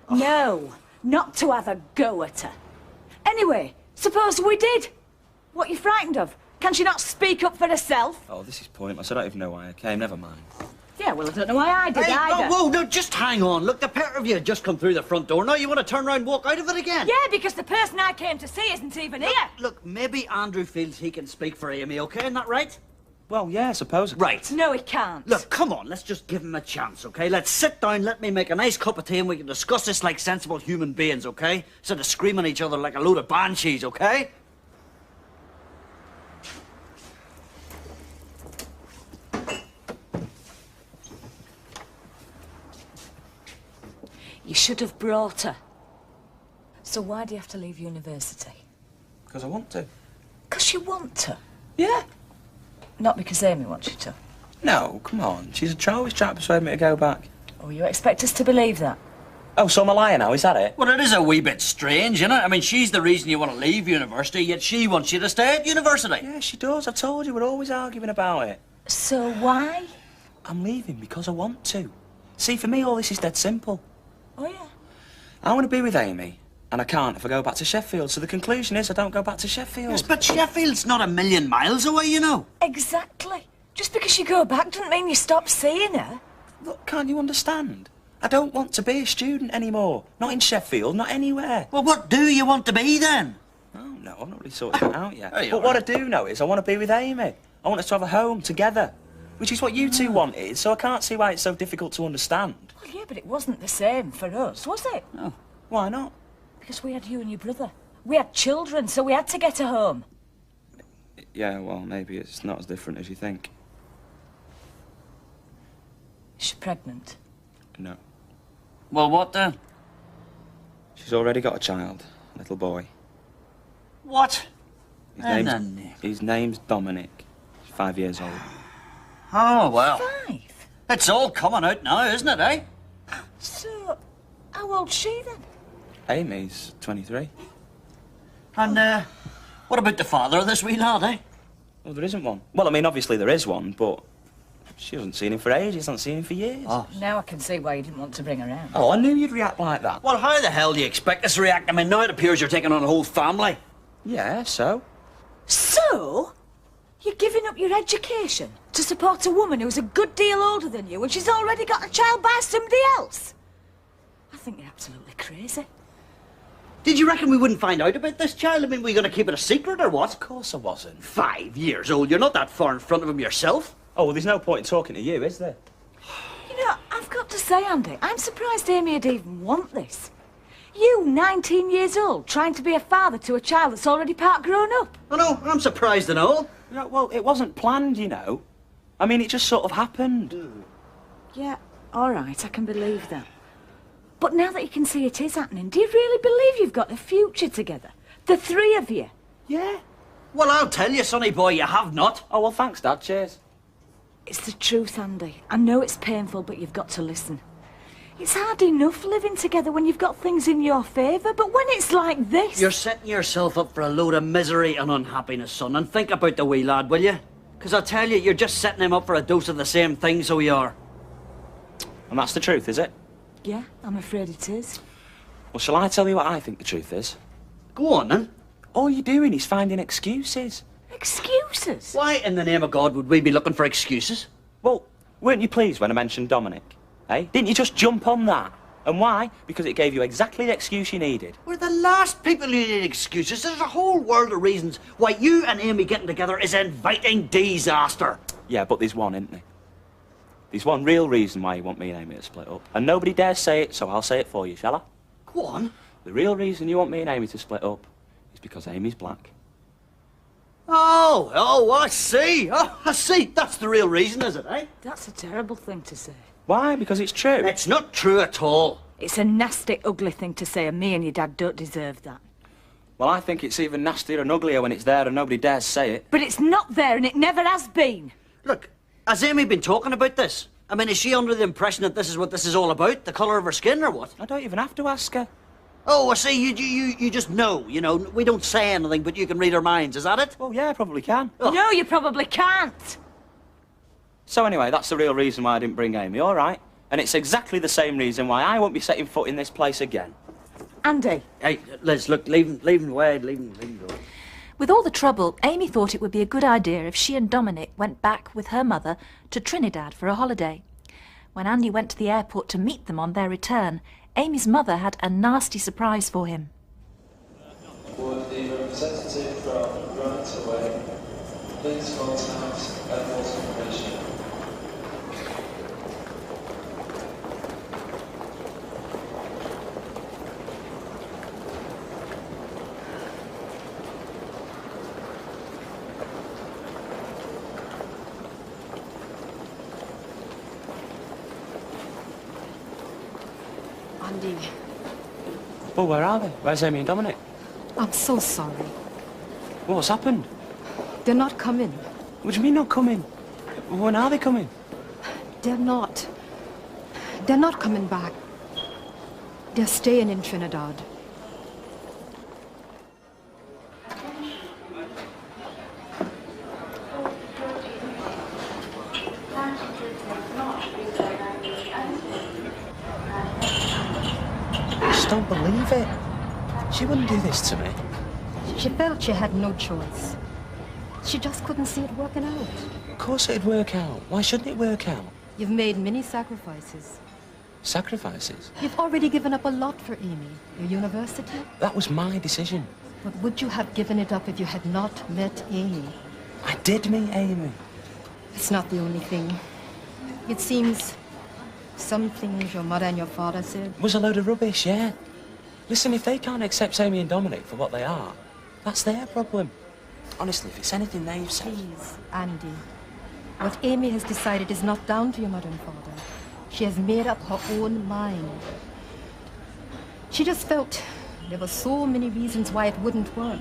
No, not to have a go at her. Anyway, suppose we did. What are you frightened of? Can she not speak up for herself? Oh, this is pointless. I don't even know why I came. Never mind. Yeah, well, I don't know why I did either. Whoa, no, just hang on. Look, the pair of you had just come through the front door. Now you want to turn around and walk out of it again? Yeah, because the person I came to see isn't even here. Look, maybe Andrew feels he can speak for Amy, OK? Isn't that right? Well, yeah, I suppose. Right. No, he can't. Look, come on, let's just give him a chance, OK? Let's sit down, let me make a nice cup of tea, and we can discuss this like sensible human beings, OK? Instead of screaming at each other like a load of banshees, OK? You should have brought her. So why do you have to leave university? Because I want to. Because you want to? Yeah. Not because Amy wants you to? No, come on. She's always trying to persuade me to go back. Oh, you expect us to believe that? Oh, so I'm a liar now, is that it? Well, it is a wee bit strange, isn't it? I mean, she's the reason you want to leave university, yet she wants you to stay at university. Yeah, she does. I've told you, we're always arguing about it. So why? I'm leaving because I want to. See, for me, all this is dead simple. Oh, yeah? I want to be with Amy, and I can't if I go back to Sheffield, so the conclusion is I don't go back to Sheffield. Yes, but Sheffield's not a million miles away, you know. Exactly. Just because you go back doesn't mean you stop seeing her. Look, can't you understand? I don't want to be a student anymore. Not in Sheffield, not anywhere. Well, what do you want to be, then? Oh, no, I've not really sorted that out yet. Oh, but what I do know is I want to be with Amy. I want us to have a home together, which is what you two wanted, so I can't see why it's so difficult to understand. Well, yeah, but it wasn't the same for us, was it? Oh, why not? Because we had you and your brother. We had children, so we had to get a home. Yeah, well, maybe it's not as different as you think. Is she pregnant? No. Well, what then? She's already got a child, a little boy. What? His name's Dominic. He's 5 years old. Oh, well. 5? It's all coming out now, isn't it, eh? So, how old's she then? Amy's 23. And, what about the father of this wee lad, eh? Well, there isn't one. Well, I mean, obviously there is one, but she hasn't seen him for ages, hasn't seen him for years. Oh. Now I can see why you didn't want to bring her round. Oh, I knew you'd react like that. Well, how the hell do you expect us to react? I mean, now it appears you're taking on a whole family. Yeah, so? So? You're giving up your education to support a woman who's a good deal older than you and she's already got a child by somebody else? I think you're absolutely crazy. Did you reckon we wouldn't find out about this child? I mean, were you going to keep it a secret or what? Of course I wasn't. 5 years old. You're not that far in front of him yourself. Oh, well, there's no point in talking to you, is there? You know, I've got to say, Andy, I'm surprised Amy would even want this. You, 19 years old, trying to be a father to a child that's already part grown up. I know, I'm surprised and all. Yeah, well, it wasn't planned, you know. I mean, it just sort of happened. Yeah, all right, I can believe that. But now that you can see it is happening, do you really believe you've got a future together? The three of you? Yeah. Well, I'll tell you, sonny boy, you have not. Oh, well, thanks, Dad. Cheers. It's the truth, Andy. I know it's painful, but you've got to listen. It's hard enough living together when you've got things in your favour, but when it's like this... You're setting yourself up for a load of misery and unhappiness, son, and think about the wee lad, will you? Because I tell you, you're just setting him up for a dose of the same thing, so you are. And that's the truth, is it? Yeah, I'm afraid it is. Well, shall I tell you what I think the truth is? Go on, then. All you're doing is finding excuses. Excuses? Excuses? Why in the name of God would we be looking for excuses? Well, weren't you pleased when I mentioned Dominic? Eh? Didn't you just jump on that? And why? Because it gave you exactly the excuse you needed. We're the last people who need excuses. There's a whole world of reasons why you and Amy getting together is inviting disaster. Yeah, but there's one, isn't there? There's one real reason why you want me and Amy to split up. And nobody dares say it, so I'll say it for you, shall I? Go on. The real reason you want me and Amy to split up is because Amy's black. Oh, I see. Oh, I see. That's the real reason, is it, eh? That's a terrible thing to say. Why? Because it's true. It's not true at all. It's a nasty, ugly thing to say, and me and your dad don't deserve that. Well, I think it's even nastier and uglier when it's there and nobody dares say it. But it's not there, and it never has been. Look, has Amy been talking about this? I mean, is she under the impression that this is what this is all about? The colour of her skin, or what? I don't even have to ask her. Oh, I see. You just know. You know, we don't say anything, but you can read our minds. Is that it? Well, yeah, I probably can. Oh. No, you probably can't. So anyway, that's the real reason why I didn't bring Amy, all right? And it's exactly the same reason why I won't be setting foot in this place again. Andy. Hey, Liz, look, leave him, Wade, leave him go. With all the trouble, Amy thought it would be a good idea if she and Dominic went back with her mother to Trinidad for a holiday. When Andy went to the airport to meet them on their return, Amy's mother had a nasty surprise for him. Would the representative from Grant Away please contact Airport Information? Andy, Well, where are they? Where's Amy and Dominic? I'm so sorry. Well, what's happened? They're not coming. What do you mean not coming? When are they coming? They're not. They're not coming back. They're staying in Trinidad. I just don't believe it. She wouldn't do this to me. She felt she had no choice. She just couldn't see it working out. Of course it'd work out. Why shouldn't it work out? You've made many sacrifices. Sacrifices? You've already given up a lot for Amy. Your university. That was my decision. But would you have given it up if you had not met Amy? I did meet Amy. It's not the only thing. It seems some things your mother and your father said Was a load of rubbish, yeah. Listen, if they can't accept Amy and Dominic for what they are, that's their problem. Honestly, if it's anything they've said... Please, Andy. What Amy has decided is not down to your mother and father. She has made up her own mind. She just felt there were so many reasons why it wouldn't work.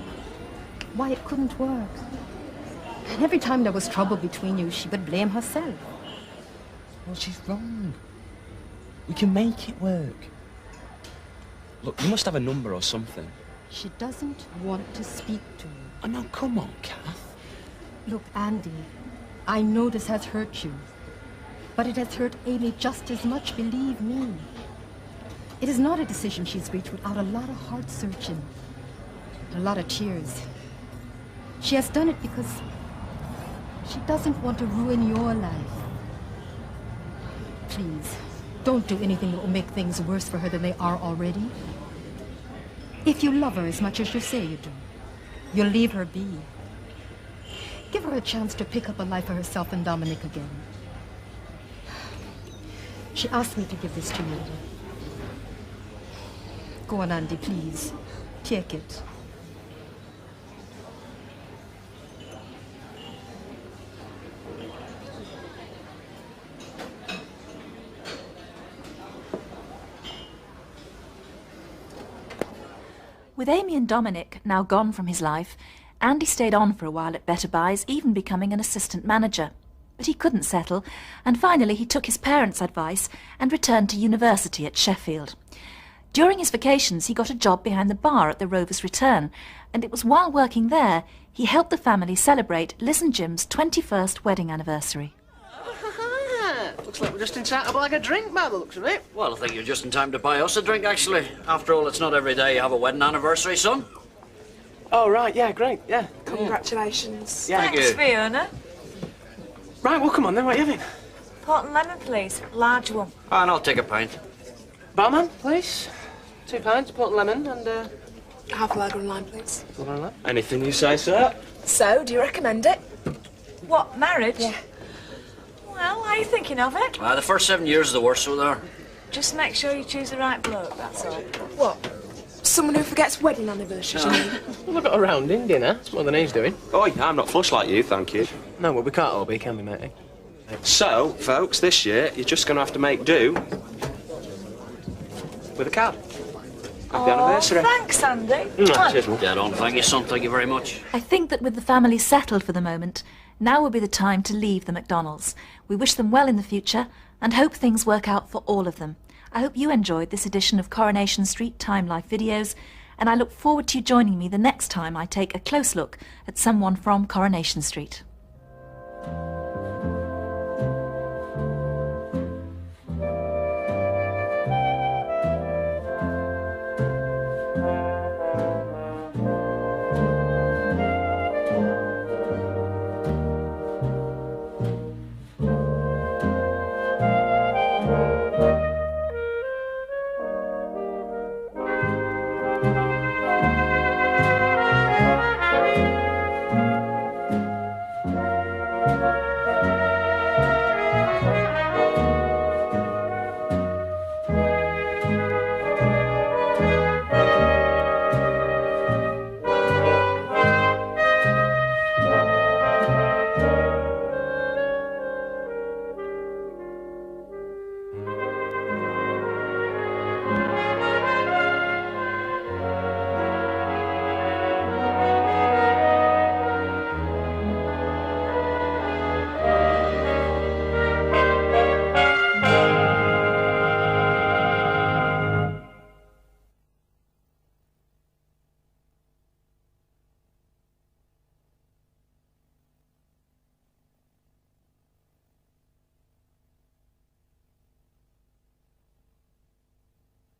Why it couldn't work. And every time there was trouble between you, she would blame herself. Well, she's wrong. We can make it work. Look, you must have a number or something. She doesn't want to speak to you. Oh, no, come on, Kath. Look, Andy, I know this has hurt you. But it has hurt Amy just as much, believe me. It is not a decision she's reached without a lot of heart searching. A lot of tears. She has done it because she doesn't want to ruin your life. Please, don't do anything that will make things worse for her than they are already. If you love her as much as you say you do, you'll leave her be. Give her a chance to pick up a life for herself and Dominic again. She asked me to give this to you. Go on, Andy, please. Take it. With Amy and Dominic now gone from his life, Andy stayed on for a while at Better Buys, even becoming an assistant manager. But he couldn't settle, and finally he took his parents' advice and returned to university at Sheffield. During his vacations, he got a job behind the bar at the Rover's Return, and it was while working there he helped the family celebrate Liz and Jim's 21st wedding anniversary. Looks like we're just in time to buy a drink by the looks of it. Well, I think you're just in time to buy us a drink, actually. After all, it's not every day you have a wedding anniversary, son. Oh, right, yeah, great, yeah. Congratulations. Yeah. Thanks, Fiona. Right, well, come on then, what are you having? Port and lemon, please. Large one. And I'll take a pint. Barman, please. 2 pints, port and lemon, and, Half a lager and lime, please. Anything you say, sir. So, do you recommend it? What, marriage? Yeah. Well, are you thinking of it? The first 7 years are the worst, so there. Just make sure you choose the right bloke, that's all. What? Someone who forgets wedding anniversaries, you mean? Well, I've got a rounding dinner. It's more than he's doing. Oh, yeah, I'm not flush like you, thank you. No, well, we can't all be, can we, matey? So, folks, this year, you're just going to have to make do with a cab. Happy anniversary. Thanks, Andy. Cheers, Mum. Dead on. Thank you, son. Thank you very much. I think that with the family settled for the moment, now will be the time to leave the McDonalds. We wish them well in the future and hope things work out for all of them. I hope you enjoyed this edition of Coronation Street Time Life videos, and I look forward to you joining me the next time I take a close look at someone from Coronation Street.